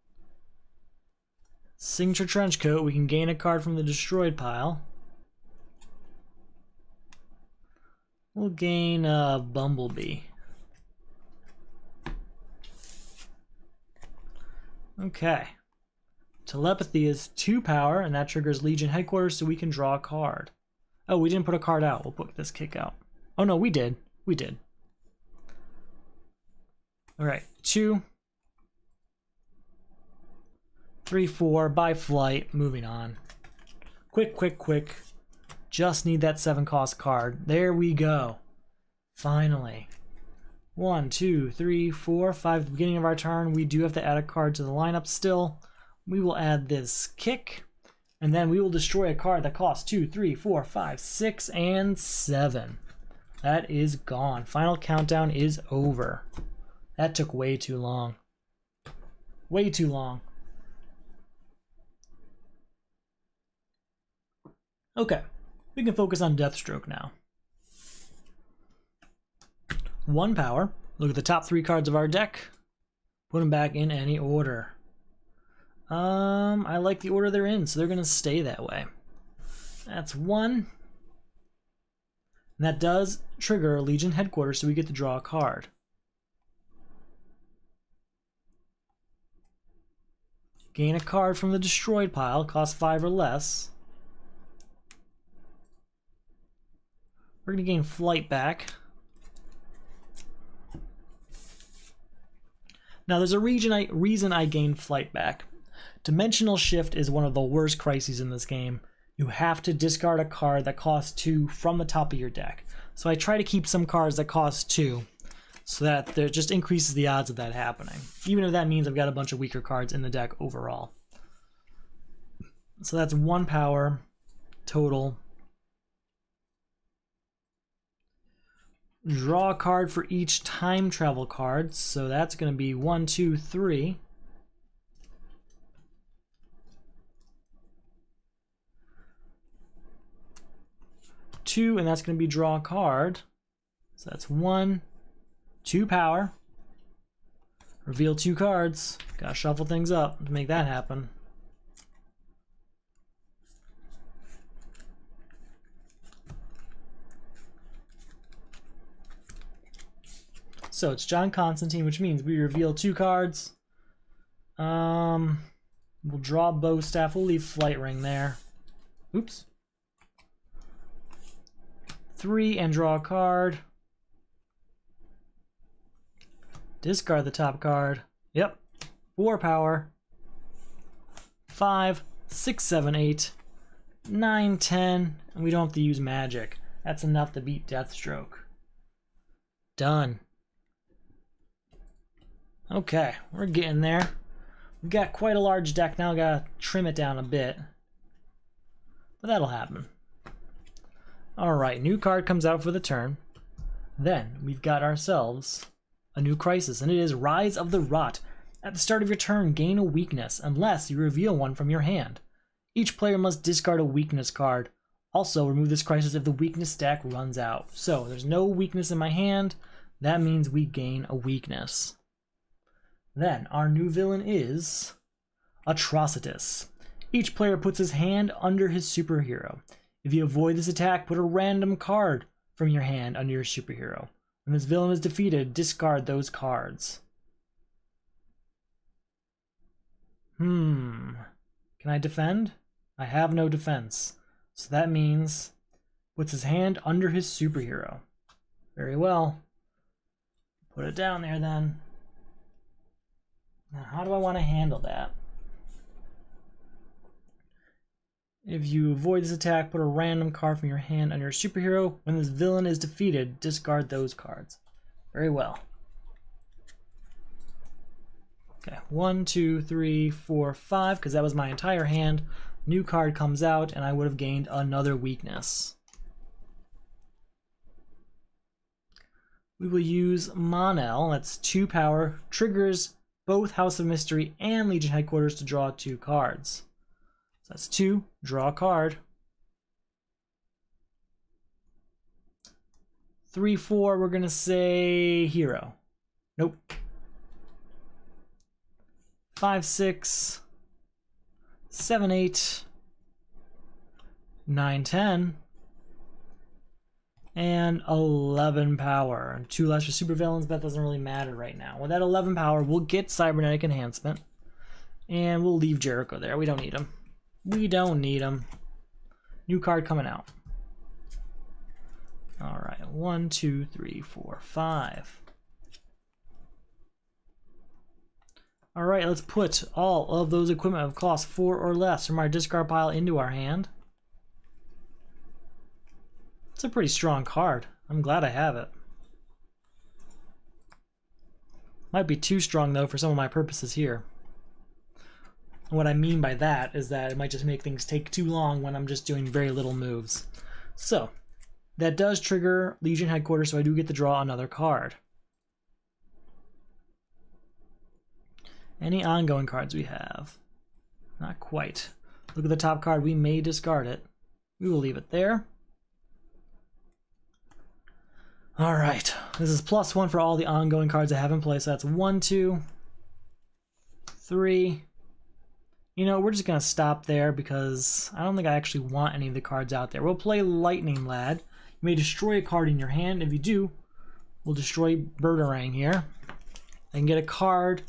Signature Trenchcoat. We can gain a card from the destroyed pile. We'll gain Bumblebee. Okay. Telepathy is 2 power, and that triggers Legion Headquarters, so we can draw a card. Oh, we didn't put a card out. We'll put this kick out. Oh no, we did. We did. Alright, 2, 3, 4, by flight, moving on. Quick, quick, quick. Just need that 7 cost card. There we go. Finally. 1, 2, 3, 4, 5. At the beginning of our turn, we do have to add a card to the lineup still. We will add this kick, and then we will destroy a card that costs 2, 3, 4, 5, 6, and 7. That is gone. Final countdown is over. That took way too long. Way too long. Okay, we can focus on Deathstroke now. 1 power. Look at the top 3 cards of our deck. Put them back in any order. I like the order they're in, so they're gonna stay that way. That's 1. And that does trigger Legion Headquarters, so we get to draw a card. Gain a card from the destroyed pile, costs 5 or less. We're gonna gain Flight back. Now there's a reason I gained Flight back. Dimensional Shift is one of the worst crises in this game. You have to discard a card that costs 2 from the top of your deck. So I try to keep some cards that cost 2, so that there just increases the odds of that happening. Even if that means I've got a bunch of weaker cards in the deck overall. So that's 1 power total. Draw a card for each time travel card, so that's going to be 1, 2, 3. Two, and that's going to be draw a card. So that's 1, 2 power. Reveal 2 cards. Gotta shuffle things up to make that happen. So it's John Constantine, which means we reveal 2 cards. We'll draw Bow Staff. We'll leave Flight Ring there. Oops. 3 and draw a card. Discard the top card. Yep. 4 power. 5, 6, 7, 8, 9, 10. And we don't have to use magic. That's enough to beat Deathstroke. Done. Okay, we're getting there. We've got quite a large deck now. Gotta trim it down a bit. But that'll happen. Alright, new card comes out for the turn. Then we've got ourselves a new crisis, and it is Rise of the Rot. At the start of your turn, gain a weakness, unless you reveal one from your hand. Each player must discard a weakness card. Also, remove this crisis if the weakness stack runs out. So, there's no weakness in my hand. That means we gain a weakness. Then, our new villain is Atrocitus. Each player puts his hand under his superhero. If you avoid this attack, put a random card from your hand under your superhero. When this villain is defeated, discard those cards. Can I defend? I have no defense. So that means puts his hand under his superhero. Very well. Put it down there then. Now, how do I want to handle that? If you avoid this attack, put a random card from your hand under your superhero. When this villain is defeated, discard those cards. Very well. Okay, 1, 2, 3, 4, 5, because that was my entire hand. New card comes out, and I would have gained another weakness. We will use Monel, that's 2 power, triggers both House of Mystery and Legion Headquarters to draw 2 cards. So that's 2, draw a card. 3, 4, we're gonna say hero. Nope. 5, 6, 7, 8, 9, 10, and 11 power. 2 less for supervillains, but that doesn't really matter right now. With that 11 power, we'll get cybernetic enhancement, and we'll leave Jericho there. We don't need him. We don't need him. New card coming out. All right, 1, 2, 3, 4, 5. All right, let's put all of those equipment of cost 4 or less from our discard pile into our hand. It's a pretty strong card. I'm glad I have it. Might be too strong though for some of my purposes here. And what I mean by that is that it might just make things take too long when I'm just doing very little moves. So, that does trigger Legion Headquarters, so I do get to draw another card. Any ongoing cards we have? Not quite. Look at the top card. We may discard it. We will leave it there. All right. This is +1 for all the ongoing cards I have in play. So that's 1, 2, 3. You know, we're just going to stop there because I don't think I actually want any of the cards out there. We'll play Lightning Lad. You may destroy a card in your hand. If you do, we'll destroy Birdarang here. I can get a card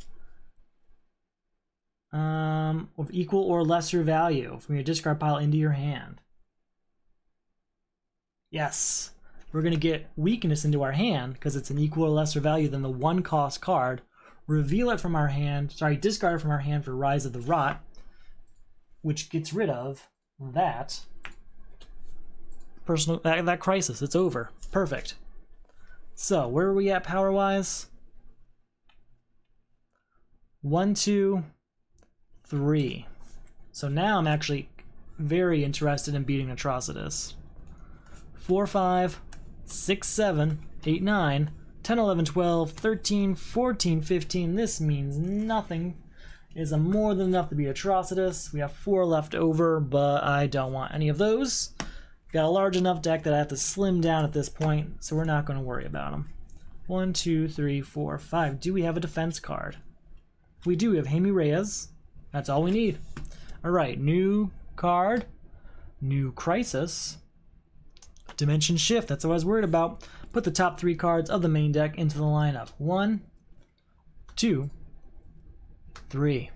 of equal or lesser value from your discard pile into your hand. Yes, we're going to get weakness into our hand because it's an equal or lesser value than the 1-cost card. Reveal it from our hand, discard it from our hand for Rise of the Rot, which gets rid of that that crisis. It's over. Perfect. So where are we at power-wise? 1, 2, 3. So now I'm actually very interested in beating Atrocitus. 4, 5, 6, 7, 8, 9, 10, 11, 12, 13, 14, 15. This means nothing. It is more than enough to beat Atrocitus. We have 4 left over, but I don't want any of those. Got a large enough deck that I have to slim down at this point, so we're not going to worry about them. 1, 2, 3, 4, 5. Do we have a defense card? We do. We have Jaime Reyes. That's all we need. All right, new card, new crisis, dimension shift. That's what I was worried about. Put the top 3 cards of the main deck into the lineup. 1, 2, 3.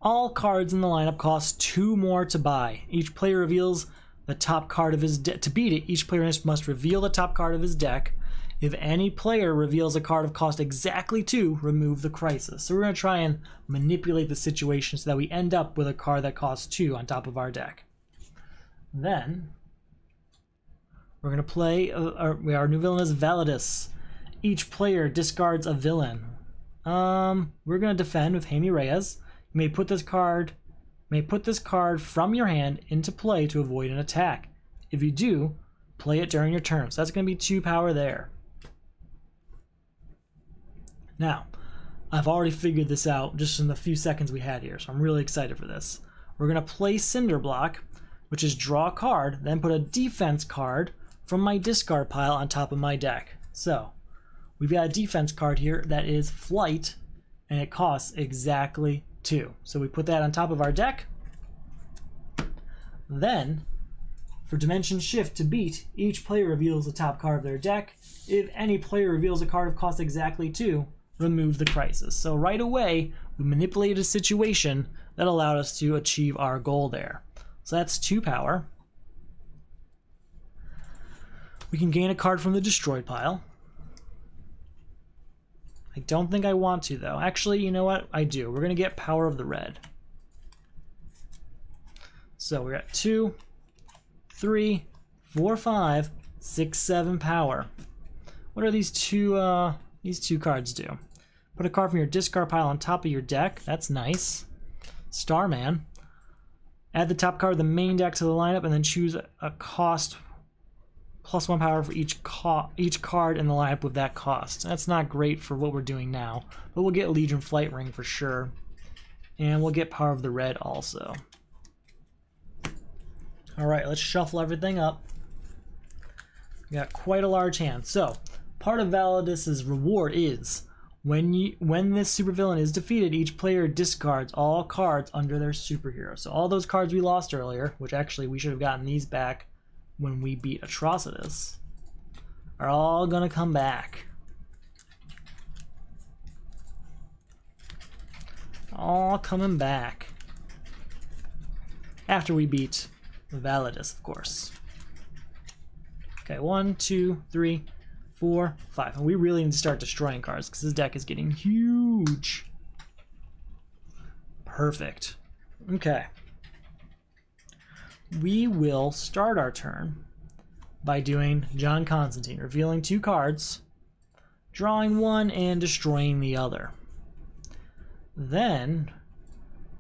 All cards in the lineup cost 2 more to buy. Each player reveals the top card of his deck. To beat it, each player must reveal the top card of his deck. If any player reveals a card of cost exactly 2, remove the crisis. So we're going to try and manipulate the situation so that we end up with a card that costs 2 on top of our deck. Then we're going to play our new villain is Validus. Each player discards a villain. We're going to defend with Jaime Reyes. You may put this card from your hand into play to avoid an attack. If you do, play it during your turn. So that's going to be 2 power there. Now, I've already figured this out just in the few seconds we had here, so I'm really excited for this. We're going to play Cinder Block, which is draw a card, then put a defense card from my discard pile on top of my deck. So, we've got a defense card here that is Flight, and it costs exactly 2. So we put that on top of our deck. Then, for Dimension Shift to beat, each player reveals the top card of their deck. If any player reveals a card of cost exactly 2, remove the crisis. So right away, we manipulated a situation that allowed us to achieve our goal there. So that's 2 power. We can gain a card from the destroyed pile. I don't think I want to, though. Actually, you know what? I do. We're going to get Power of the Red. So we're at 2, 3, 4, 5, 6, 7 power. What are these two cards do? Put a card from your discard pile on top of your deck. That's nice. Starman. Add the top card of the main deck to the lineup and then choose a cost +1 power for each card in the lineup with that cost. That's not great for what we're doing now, but we'll get Legion Flight Ring for sure. And we'll get Power of the Red also. Alright, let's shuffle everything up. We got quite a large hand. So part of Validus's reward is when this supervillain is defeated, each player discards all cards under their superhero. So all those cards we lost earlier, which actually we should have gotten these back when we beat Atrocitus, are all gonna come back. All coming back. After we beat Validus, of course. Okay, 1, 2, 3, 4, 5. And we really need to start destroying cards because this deck is getting huge. Perfect. Okay. We will start our turn by doing John Constantine, revealing 2 cards, drawing one, and destroying the other. Then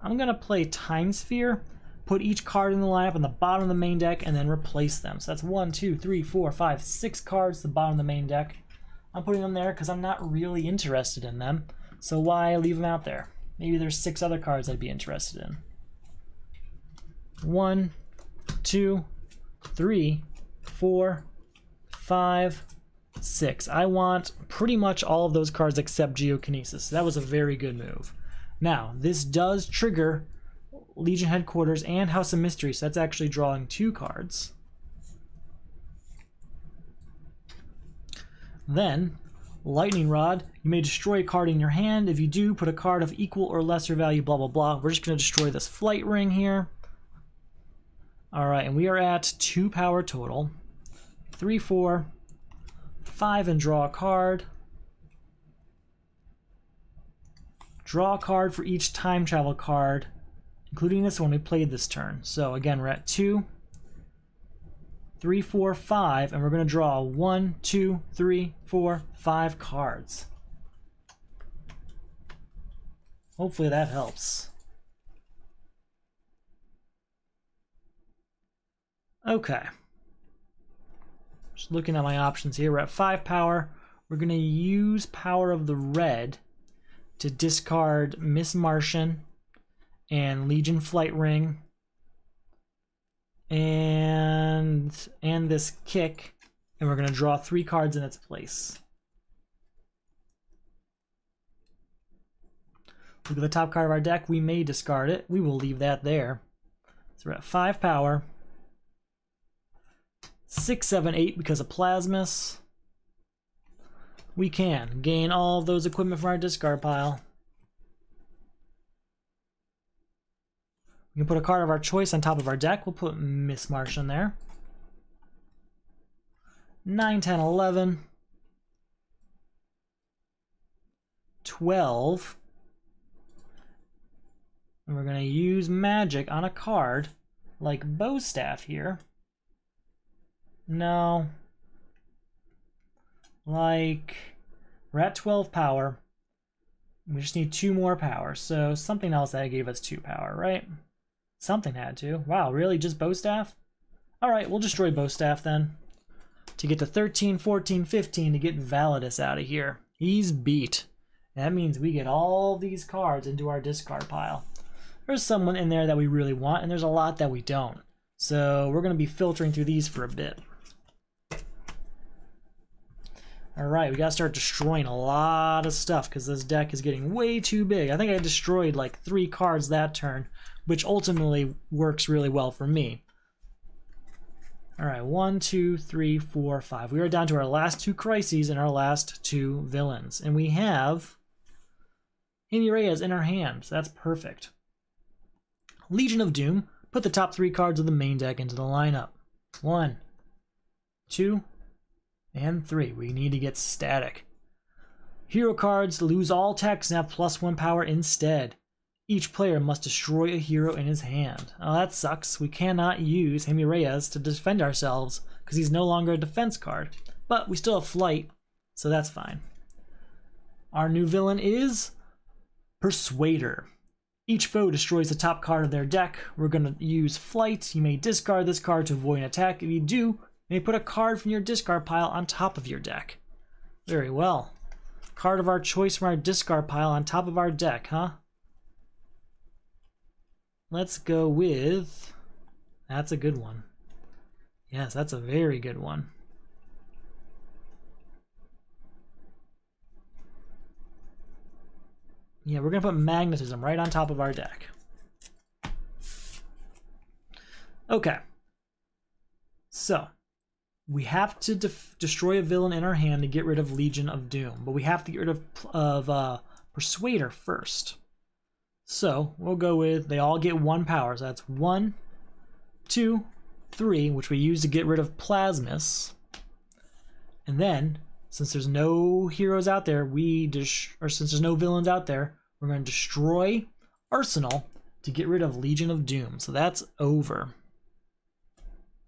I'm going to play Time Sphere, put each card in the lineup on the bottom of the main deck, and then replace them. So that's 1, 2, 3, 4, 5, 6 cards at the bottom of the main deck. I'm putting them there because I'm not really interested in them. So why leave them out there? Maybe there's 6 other cards I'd be interested in. 1, 2, 3, 4, 5, 6. I want pretty much all of those cards except Geokinesis. That was a very good move. Now, this does trigger Legion Headquarters and House of Mystery, so that's actually drawing 2 cards. Then, Lightning Rod. You may destroy a card in your hand. If you do, put a card of equal or lesser value, blah, blah, blah. We're just going to destroy this Flight Ring here. Alright, and we are at 2 power total. 3, 4, 5, and draw a card. Draw a card for each time travel card, including this one we played this turn. So again, we're at 2, 3, 4, 5, and we're going to draw 1, 2, 3, 4, 5 cards. Hopefully that helps. Okay. Just looking at my options here, we're at 5 power. We're going to use Power of the Red to discard Miss Martian and Legion Flight Ring and this Kick, and we're going to draw 3 cards in its place. Look at the top card of our deck. We may discard it. We will leave that there. So we're at 5 power. 6, 7, 8 because of Plasmus. We can gain all of those equipment from our discard pile. We can put a card of our choice on top of our deck. We'll put Miss Martian there. 9, 10, 11. 12. And we're going to use magic on a card like Bow Staff here. No. Like, we're at 12 power. We just need 2 more power. So something else that gave us 2 power, right? Something had to. Wow, really? Just Bow Staff? Alright, we'll destroy Bow Staff then. To get to 13, 14, 15 to get Validus out of here. He's beat. That means we get all these cards into our discard pile. There's someone in there that we really want, and there's a lot that we don't. So we're going to be filtering through these for a bit. Alright, we gotta start destroying a lot of stuff because this deck is getting way too big. I think I destroyed like 3 cards that turn, which ultimately works really well for me. Alright, 1, 2, 3, 4, 5. We are down to our last 2 crises and our last 2 villains. And we have Amy Reyes in our hand, so that's perfect. Legion of Doom. Put the top 3 cards of the main deck into the lineup. 1, 2, and 3. We need to get static. Hero cards lose all attacks and have +1 power instead. Each player must destroy a hero in his hand. Oh, that sucks. We cannot use Jaime Reyes to defend ourselves because he's no longer a defense card. But we still have Flight, so that's fine. Our new villain is Persuader. Each foe destroys the top card of their deck. We're going to use Flight. You may discard this card to avoid an attack. If you do, you may put a card from your discard pile on top of your deck. Very well. Card of our choice from our discard pile on top of our deck, huh? Let's go with... That's a good one. Yes, that's a very good one. Yeah, we're going to put Magnetism right on top of our deck. Okay. So, we have to destroy a villain in our hand to get rid of Legion of Doom, but we have to get rid of Persuader first. So, we'll go with, they all get 1 power, so that's 1, 2, 3, which we use to get rid of Plasmus. And then, since there's no heroes out there, since there's no villains out there, we're going to destroy Arsenal to get rid of Legion of Doom. So that's over.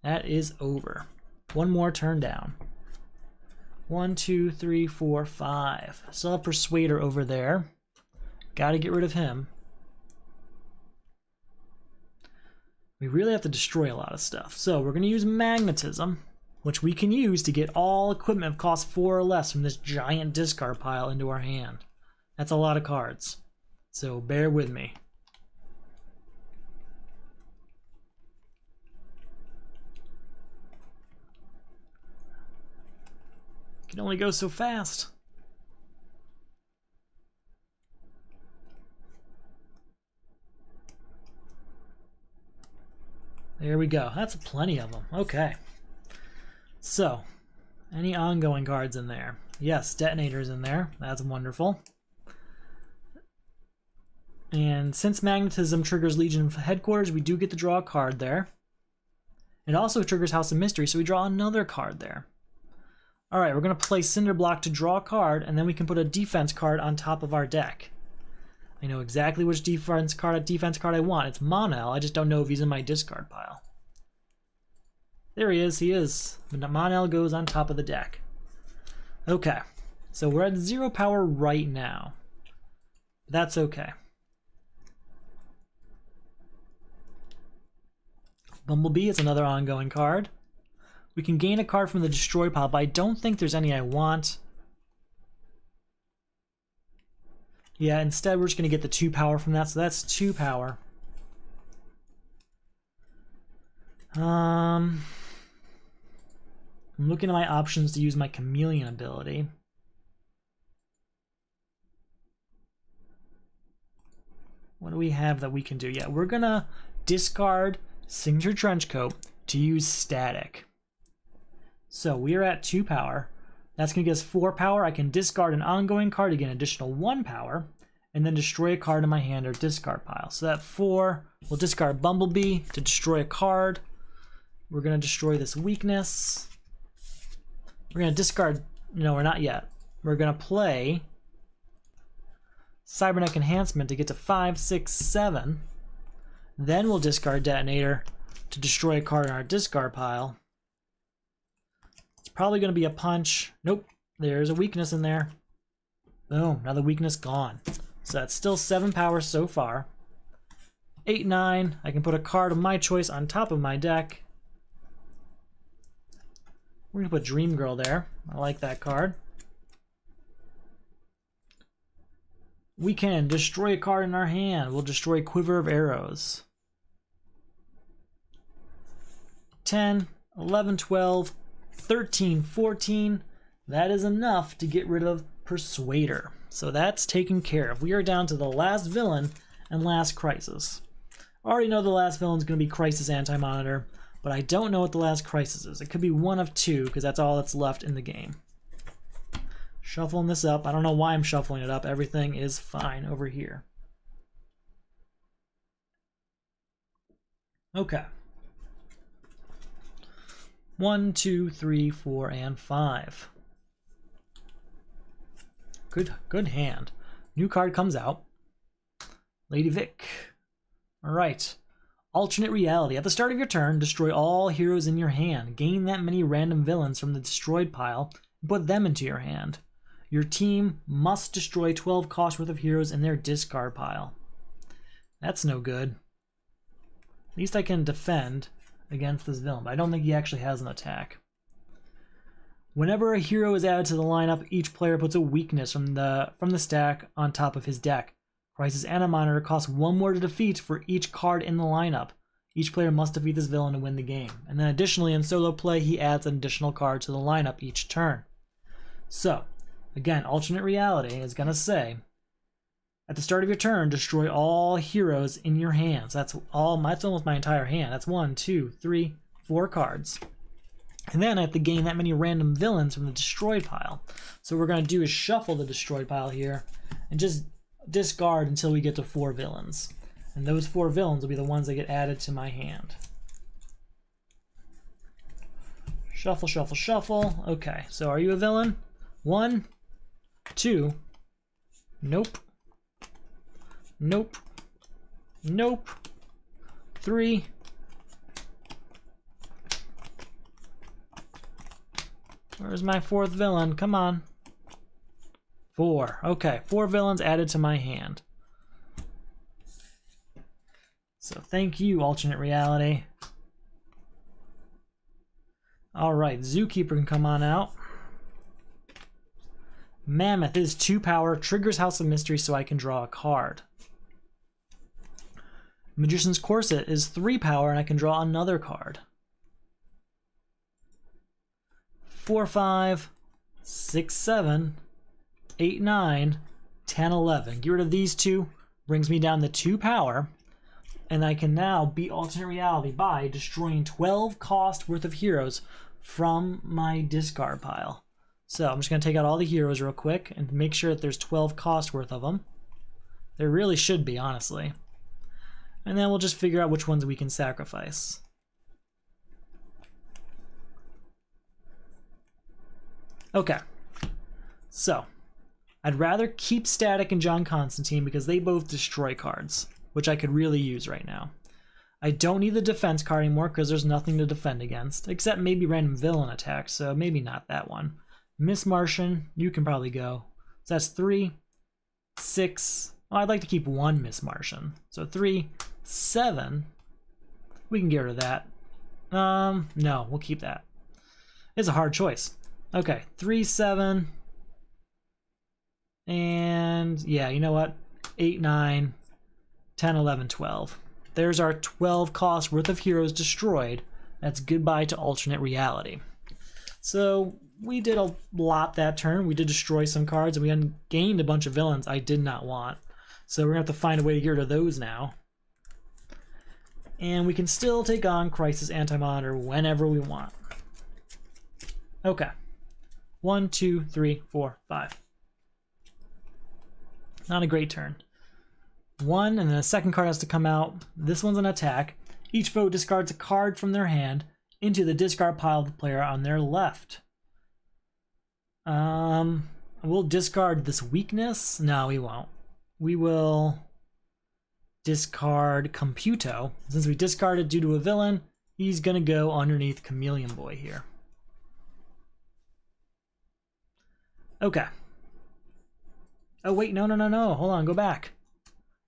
That is over. 1 more turn down. 1, 2, 3, 4, 5. Still have Persuader over there. Got to get rid of him. We really have to destroy a lot of stuff. So we're going to use Magnetism, which we can use to get all equipment of cost 4 or less from this giant discard pile into our hand. That's a lot of cards. So bear with me. Can only go so fast. There we go. That's plenty of them. Okay. So, any ongoing cards in there? Yes, Detonator's in there. That's wonderful. And since Magnetism triggers Legion Headquarters, we do get to draw a card there. It also triggers House of Mystery, so we draw another card there. Alright, we're going to play Cinder Block to draw a card, and then we can put a defense card on top of our deck. I know exactly which defense card I want. It's Monel, I just don't know if he's in my discard pile. There he is. Monel goes on top of the deck. Okay, so we're at 0 power right now. That's okay. Bumblebee is another ongoing card. We can gain a card from the destroy pile, but I don't think there's any I want. Yeah, instead we're just going to get the 2 power from that, so that's 2 power. I'm looking at my options to use my Chameleon ability. What do we have that we can do? Yeah, we're going to discard Signature Trenchcoat to use Static. So we are at 2 power. That's going to give us 4 power. I can discard an ongoing card to get an additional 1 power, and then destroy a card in my hand or discard pile. So that 4, we'll discard Bumblebee to destroy a card. We're going to destroy this weakness. We're going to discard, no, we're not yet. We're going to play Cybernetic Enhancement to get to 5, 6, 7. Then we'll discard Detonator to destroy a card in our discard pile. It's probably going to be a punch. Nope, there's a weakness in there. Boom, now the weakness gone. So that's still 7 power so far. 8, 9, I can put a card of my choice on top of my deck. We're going to put Dream Girl there. I like that card. We can destroy a card in our hand. We'll destroy Quiver of Arrows. 10, 11, 12, 13, 14. That is enough to get rid of Persuader. So that's taken care of. We are down to the last villain and last crisis. I already know the last villain is going to be Crisis Anti-Monitor, but I don't know what the last crisis is. It could be one of 2, because that's all that's left in the game. Shuffling this up. I don't know why I'm shuffling it up. Everything is fine over here. Okay. 1, 2, 3, 4, and 5. Good hand. New card comes out. Lady Vic. Alright. Alternate reality. At the start of your turn, destroy all heroes in your hand. Gain that many random villains from the destroyed pile and put them into your hand. Your team must destroy 12 cost worth of heroes in their discard pile. That's no good. At least I can defend against this villain, but I don't think he actually has an attack. Whenever a hero is added to the lineup, each player puts a weakness from the stack on top of his deck. Crisis Anti-Monitor costs 1 more to defeat for each card in the lineup. Each player must defeat this villain to win the game. And then additionally, in solo play, he adds an additional card to the lineup each turn. So, again, alternate reality is going to say, At the start of your turn, destroy all heroes in your hands. That's almost my entire hand. That's 1, 2, 3, 4 cards. And then I have to gain that many random villains from the destroyed pile. So what we're going to do is shuffle the destroyed pile here and just discard until we get to 4 villains. And those 4 villains will be the ones that get added to my hand. Shuffle, shuffle, shuffle. Okay, so are you a villain? 1, 2. Nope. Nope. Nope. 3. Where's my 4th villain? Come on. 4. Okay, 4 villains added to my hand. So thank you, alternate reality. Alright, Zookeeper can come on out. Mammoth is 2 power, triggers House of Mystery so I can draw a card. Magician's Corset is 3 power and I can draw another card. 4, 5, 6, 7, 8, 9, 10, 11. Get rid of these 2, brings me down to 2 power, and I can now beat alternate reality by destroying 12 cost worth of heroes from my discard pile. So I'm just going to take out all the heroes real quick and make sure that there's 12 cost worth of them. There really should be, honestly. And then we'll just figure out which ones we can sacrifice. Okay, so I'd rather keep Static and John Constantine because they both destroy cards, which I could really use right now. I don't need the defense card anymore because there's nothing to defend against, except maybe random villain attacks, so maybe not that one. Miss Martian, you can probably go. So that's 3, 6, well, I'd like to keep 1 Miss Martian. So 3, 7, we can get rid of that. No, we'll keep that. It's a hard choice. Okay, 3, 7, and yeah, you know what? 8, 9, 10, 11, 12. There's our 12 cost worth of heroes destroyed. That's goodbye to alternate reality. So we did a lot that turn. We did destroy some cards and we gained a bunch of villains I did not want. So we're gonna have to find a way to get rid of those now. And we can still take on Crisis Anti-Monitor whenever we want. Okay. 1, 2, 3, 4, 5. Not a great turn. 1, and then the second card has to come out. This one's an attack. Each foe discards a card from their hand into the discard pile of the player on their left. We'll discard this weakness. No, we won't. We will discard Computo. Since we discarded due to a villain, he's gonna go underneath Chameleon Boy here. Okay. Oh wait, no, hold on, go back.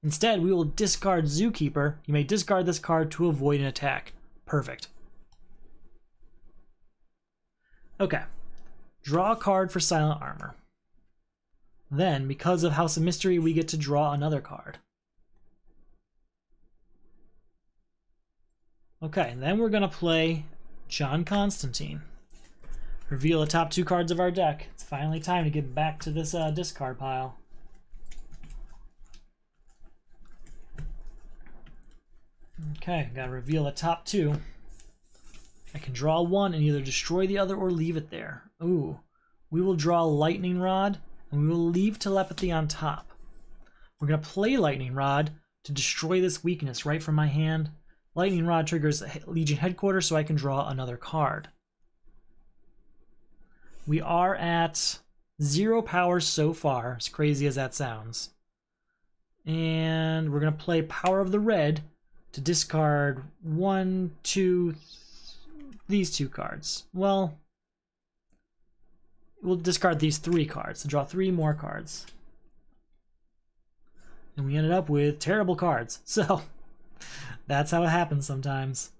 Instead, we will discard Zookeeper. You may discard this card to avoid an attack. Perfect. Okay. Draw a card for Silent Armor. Then, because of House of Mystery, we get to draw another card. Okay, and then we're gonna play John Constantine. Reveal the top 2 cards of our deck. It's finally time to get back to this discard pile. Okay, gotta reveal the top 2. I can draw 1 and either destroy the other or leave it there. Ooh, we will draw Lightning Rod and we will leave Telepathy on top. We're gonna play Lightning Rod to destroy this weakness right from my hand. Lightning Rod triggers Legion Headquarters so I can draw another card. We are at 0 power so far, as crazy as that sounds. And we're going to play Power of the Red to discard 1, 2, these 2 cards. Well, we'll discard these 3 cards to draw 3 more cards. And we ended up with terrible cards. So, that's how it happens sometimes.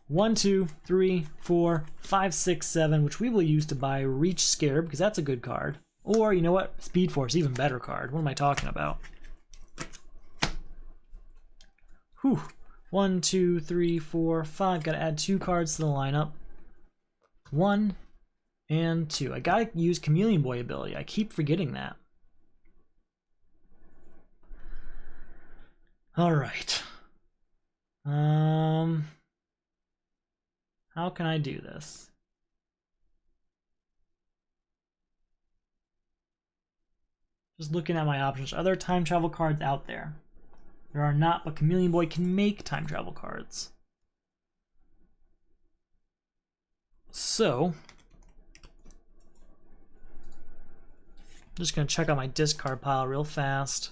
1, 2, 3, 4, 5, 6, 7, which we will use to buy Reach Scarab, because that's a good card. Or, you know what? Speed Force, even better card. What am I talking about? Whew. 1, 2, 3, 4, 5. Gotta add 2 cards to the lineup. 1 and 2. I gotta use Chameleon Boy ability. I keep forgetting that. All right. How can I do this? Just looking at my options. Are there time travel cards out there? There are not, but Chameleon Boy can make time travel cards. So, I'm just going to check out my discard pile real fast.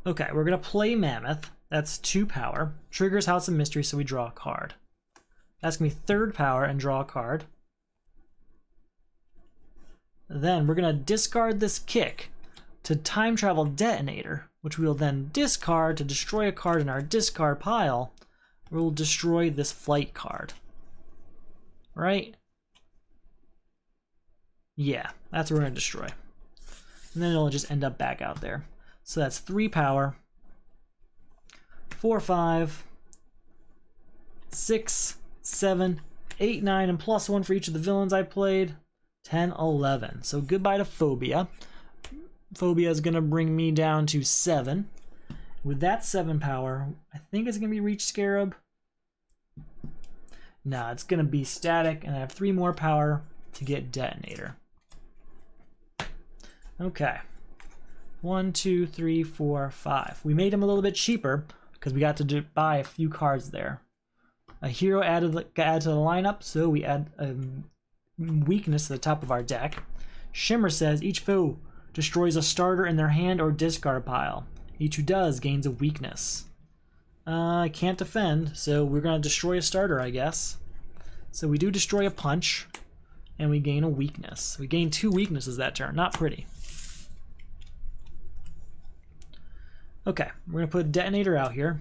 Okay, we're going to play Mammoth. That's 2 power. Triggers House of Mystery, so we draw a card. That's going to be 3rd power and draw a card. Then we're going to discard this kick to time travel Detonator, which we will then discard to destroy a card in our discard pile. We'll destroy this flight card. Right? Yeah, that's what we're going to destroy. And then it'll just end up back out there. So that's 3 power, 4, 5, 6, 7, 8, 9, and +1 for each of the villains I played. 10, 11. So goodbye to Phobia. Phobia is going to bring me down to 7. With that 7 power, I think it's going to be Reach Scarab. Nah, it's going to be Static, and I have 3 more power to get Detonator. Okay. 1, 2, 3, 4, 5. We made him a little bit cheaper because we got to buy a few cards there. A hero added to the lineup, so we add a weakness to the top of our deck. Shimmer says each foe destroys a starter in their hand or discard pile. Each who does gains a weakness. I can't defend, so we're going to destroy a starter, I guess. So we do destroy a punch, and we gain a weakness. We gain 2 weaknesses that turn. Not pretty. Okay, we're going to put Detonator out here.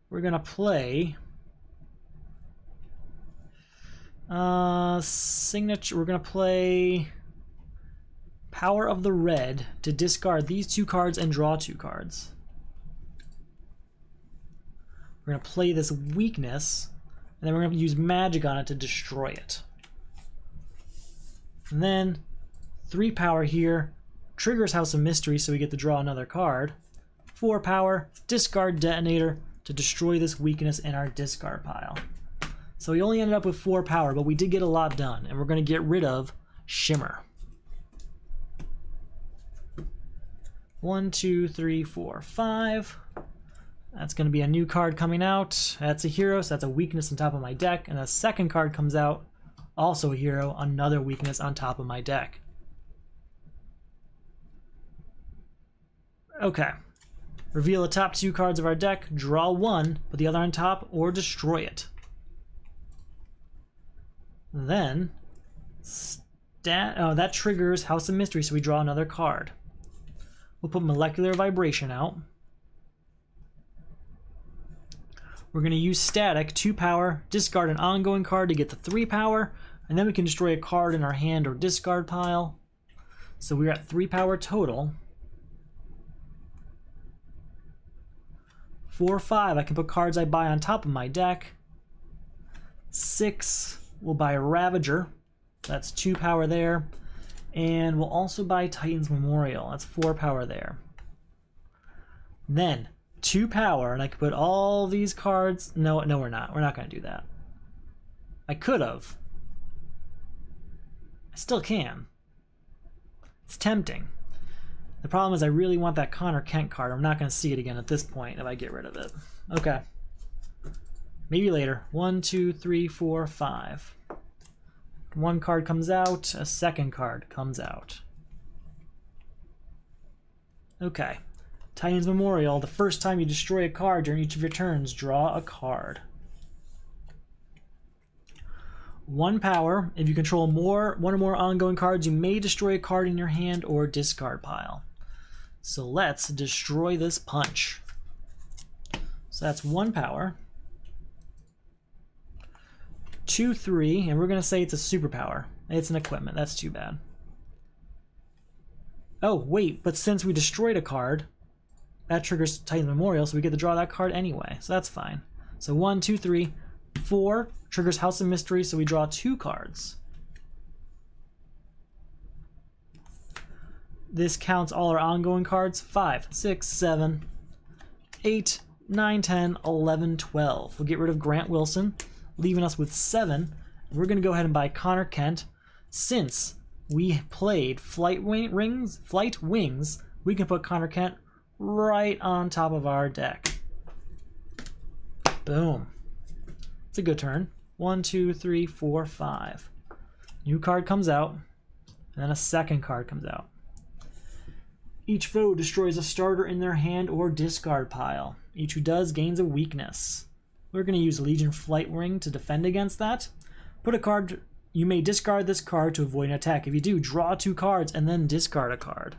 We're going to play Signature. We're going to play Power of the Red to discard these 2 cards and draw 2 cards. We're going to play this weakness, and then we're going to use magic on it to destroy it. And then 3 power here. Triggers House of Mystery, so we get to draw another card. 4 power, discard Detonator to destroy this weakness in our discard pile. So we only ended up with 4 power, but we did get a lot done, and we're going to get rid of Shimmer. 1, 2, 3, 4, 5. That's going to be a new card coming out. That's a hero, so that's a weakness on top of my deck. And the second card comes out, also a hero, another weakness on top of my deck. Okay. Reveal the top 2 cards of our deck, draw 1, put the other on top, or destroy it. Then, that triggers House of Mystery, so we draw another card. We'll put Molecular Vibration out. We're going to use Static, 2 power, discard an ongoing card to get the 3 power, and then we can destroy a card in our hand or discard pile. So we're at 3 power total. 4, 5, I can put cards I buy on top of my deck. 6, we'll buy Ravager. That's 2 power there. And we'll also buy Titan's Memorial. That's 4 power there. Then 2 power, and I could put all these cards. No, we're not. We're not going to do that. I could have. I still can. It's tempting. The problem is I really want that Connor Kent card. I'm not going to see it again at this point if I get rid of it. Okay. Maybe later. 1, 2, 3, 4, 5. 1 card comes out. A second card comes out. Okay. Titan's Memorial. The first time you destroy a card during each of your turns, draw a card. 1 power. If you control one or more ongoing cards, you may destroy a card in your hand or discard pile. So let's destroy this punch. So that's 1 power. 2, 3, and we're going to say it's a superpower. It's an equipment. That's too bad. Oh, wait, but since we destroyed a card, that triggers Titan's Memorial, so we get to draw that card anyway. So that's fine. So 1, 2, 3, 4 triggers House of Mystery, so we draw 2 cards. This counts all our ongoing cards. 5, 6, 7, 8, 9, 10, 11, 12. We'll get rid of Grant Wilson, leaving us with 7. We're going to go ahead and buy Connor Kent. Since we played Flight Wings, we can put Connor Kent right on top of our deck. Boom. It's a good turn. 1, 2, 3, 4, 5. New card comes out, and then a second card comes out. Each foe destroys a starter in their hand or discard pile. Each who does gains a weakness. We're going to use Legion Flight Wing to defend against that. Put a card. You may discard this card to avoid an attack. If you do, draw 2 cards and then discard a card.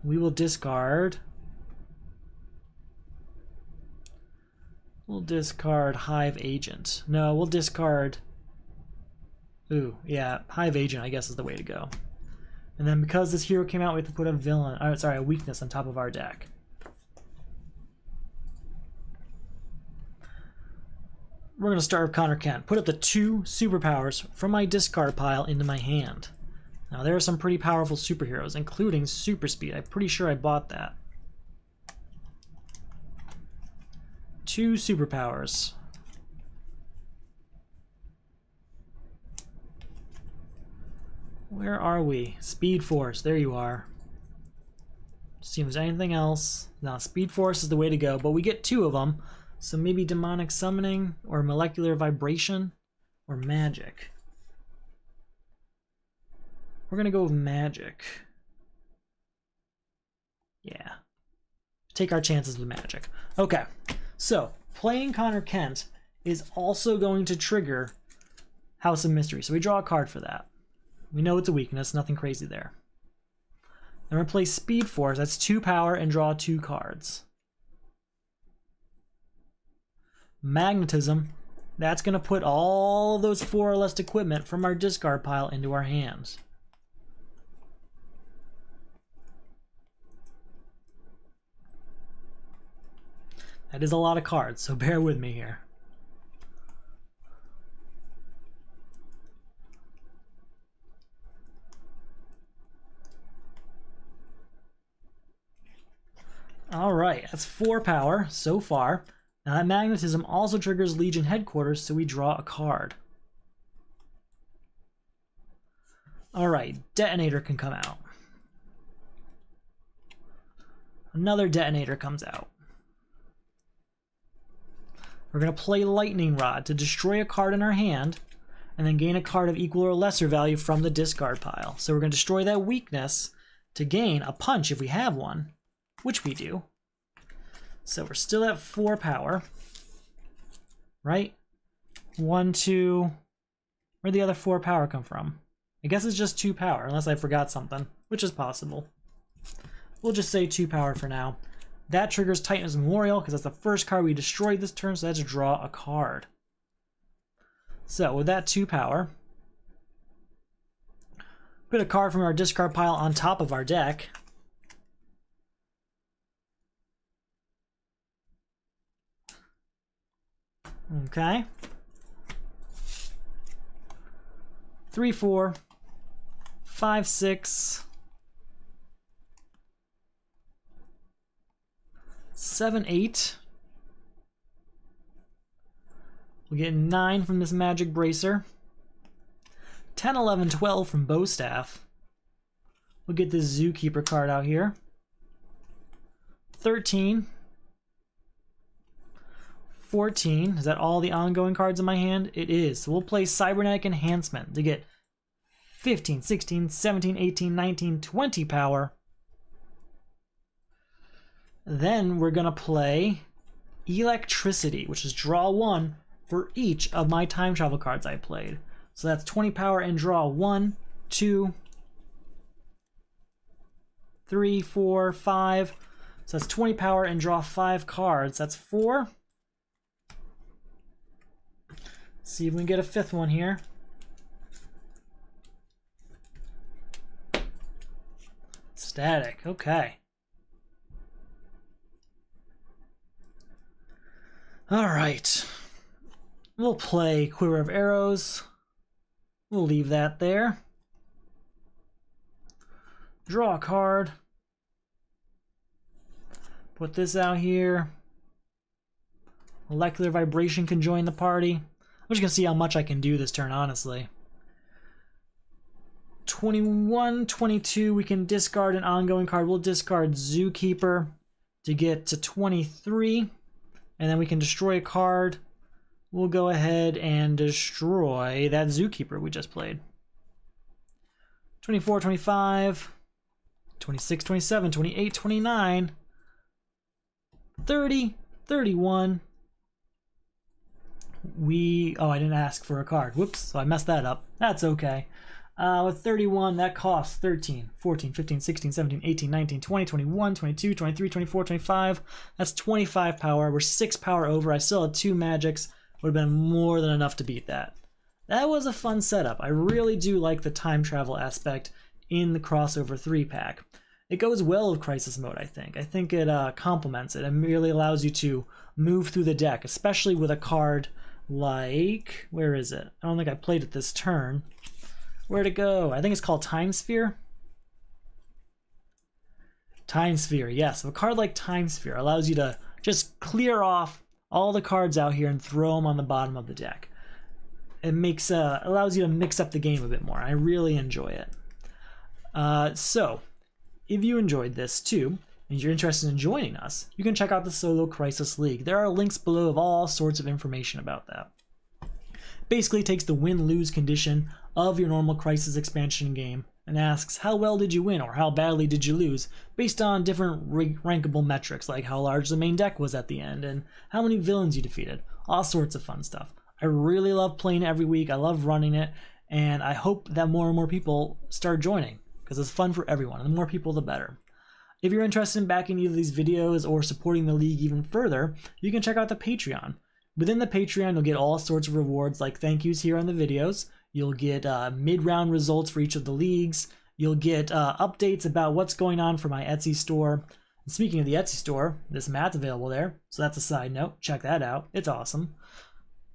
We will discard. We'll discard Hive Agent. No, we'll discard. Ooh, yeah, Hive Agent, I guess, is the way to go. And then because this hero came out, we have to put a weakness on top of our deck. We're going to start with Connor Kent. Put up the 2 superpowers from my discard pile into my hand. Now, there are some pretty powerful superheroes, including Super Speed. I'm pretty sure I bought that. 2 superpowers. Where are we? Speed Force, there you are. See if there's anything else. No, Speed Force is the way to go, but we get 2 of them. So maybe Demonic Summoning, or Molecular Vibration, or Magic. We're gonna go with Magic. Yeah. Take our chances with Magic. Okay, so playing Connor Kent is also going to trigger House of Mystery. So we draw a card for that. We know it's a weakness, nothing crazy there. Then we're going to play Speed Force, that's 2 power, and draw 2 cards. Magnetism, that's going to put all those 4 or less equipment from our discard pile into our hands. That is a lot of cards, so bear with me here. Alright, that's 4 power so far. Now that magnetism also triggers Legion Headquarters, so we draw a card. Alright, Detonator can come out. Another Detonator comes out. We're going to play Lightning Rod to destroy a card in our hand, and then gain a card of equal or lesser value from the discard pile. So we're going to destroy that weakness to gain a punch if we have one, which we do. So we're still at 4 power, right? 1, 2, where'd the other 4 power come from? I guess it's just 2 power, unless I forgot something, which is possible. We'll just say 2 power for now. That triggers Titan's Memorial, because that's the first card we destroyed this turn, so let's draw a card. So with that 2 power, put a card from our discard pile on top of our deck. Okay. 3, 4, 5, 6, 7, 8. We get 9 from this Magic Bracer. 10, 11, 12 from Bowstaff. We'll get this Zookeeper card out here. 13. 14. Is that all the ongoing cards in my hand? It is. So we'll play Cybernetic Enhancement to get 15, 16, 17, 18, 19, 20 power. Then we're going to play Electricity, which is draw 1 for each of my time travel cards I played. So that's 20 power and draw 1, 2, 3, 4, 5. So that's 20 power and draw 5 cards. That's 4. See if we can get a 5th one here. Static, okay. All right. We'll play Quiver of Arrows. We'll leave that there. Draw a card. Put this out here. Molecular Vibration can join the party. I'm just going to see how much I can do this turn, honestly. 21, 22, we can discard an ongoing card. We'll discard Zookeeper to get to 23. And then we can destroy a card. We'll go ahead and destroy that Zookeeper we just played. 24, 25, 26, 27, 28, 29, 30, 31. Oh, I didn't ask for a card. Whoops, so I messed that up. That's okay. With 31, that costs 13, 14, 15, 16, 17, 18, 19, 20, 21, 22, 23, 24, 25. That's 25 power. We're 6 power over. I still had 2 magics. Would have been more than enough to beat that. That was a fun setup. I really do like the time travel aspect in the crossover 3-pack. It goes well with Crisis Mode, I think. I think it complements it and really allows you to move through the deck, especially with a card like... Where is it? I don't think I played it this turn. Where'd it go? I think it's called Time Sphere. Time Sphere, yes. A card like Time Sphere allows you to just clear off all the cards out here and throw them on the bottom of the deck. It makes allows you to mix up the game a bit more. I really enjoy it. So, if you enjoyed this too, and you're interested in joining us, you can check out the Solo Crisis League. There are links below of all sorts of information about that. Basically, it takes the win-lose condition of your normal Crisis expansion game and asks how well did you win or how badly did you lose based on different rankable metrics like how large the main deck was at the end and how many villains you defeated. All sorts of fun stuff. I really love playing it every week. I love running it, and I hope that more and more people start joining because it's fun for everyone, and the more people the better. If you're interested in backing either of these videos or supporting the league even further, you can check out the Patreon. Within the Patreon, you'll get all sorts of rewards like thank yous here on the videos. You'll get mid-round results for each of the leagues. You'll get updates about what's going on for my Etsy store. And speaking of the Etsy store, this mat's available there, so that's a side note. Check that out. It's awesome.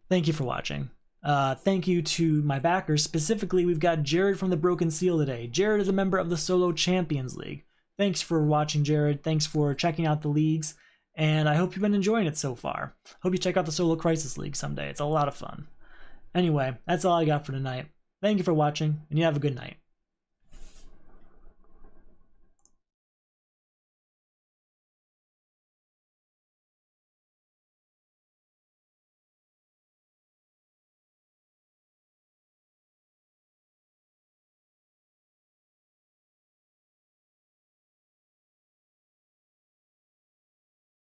Thank you for watching. Thank you to my backers. Specifically, we've got Jared from the Broken Seal today. Jared is a member of the Solo Champions League. Thanks for watching, Jared. Thanks for checking out the leagues. And I hope you've been enjoying it so far. Hope you check out the Solo Crisis League someday. It's a lot of fun. Anyway, that's all I got for tonight. Thank you for watching, and you have a good night.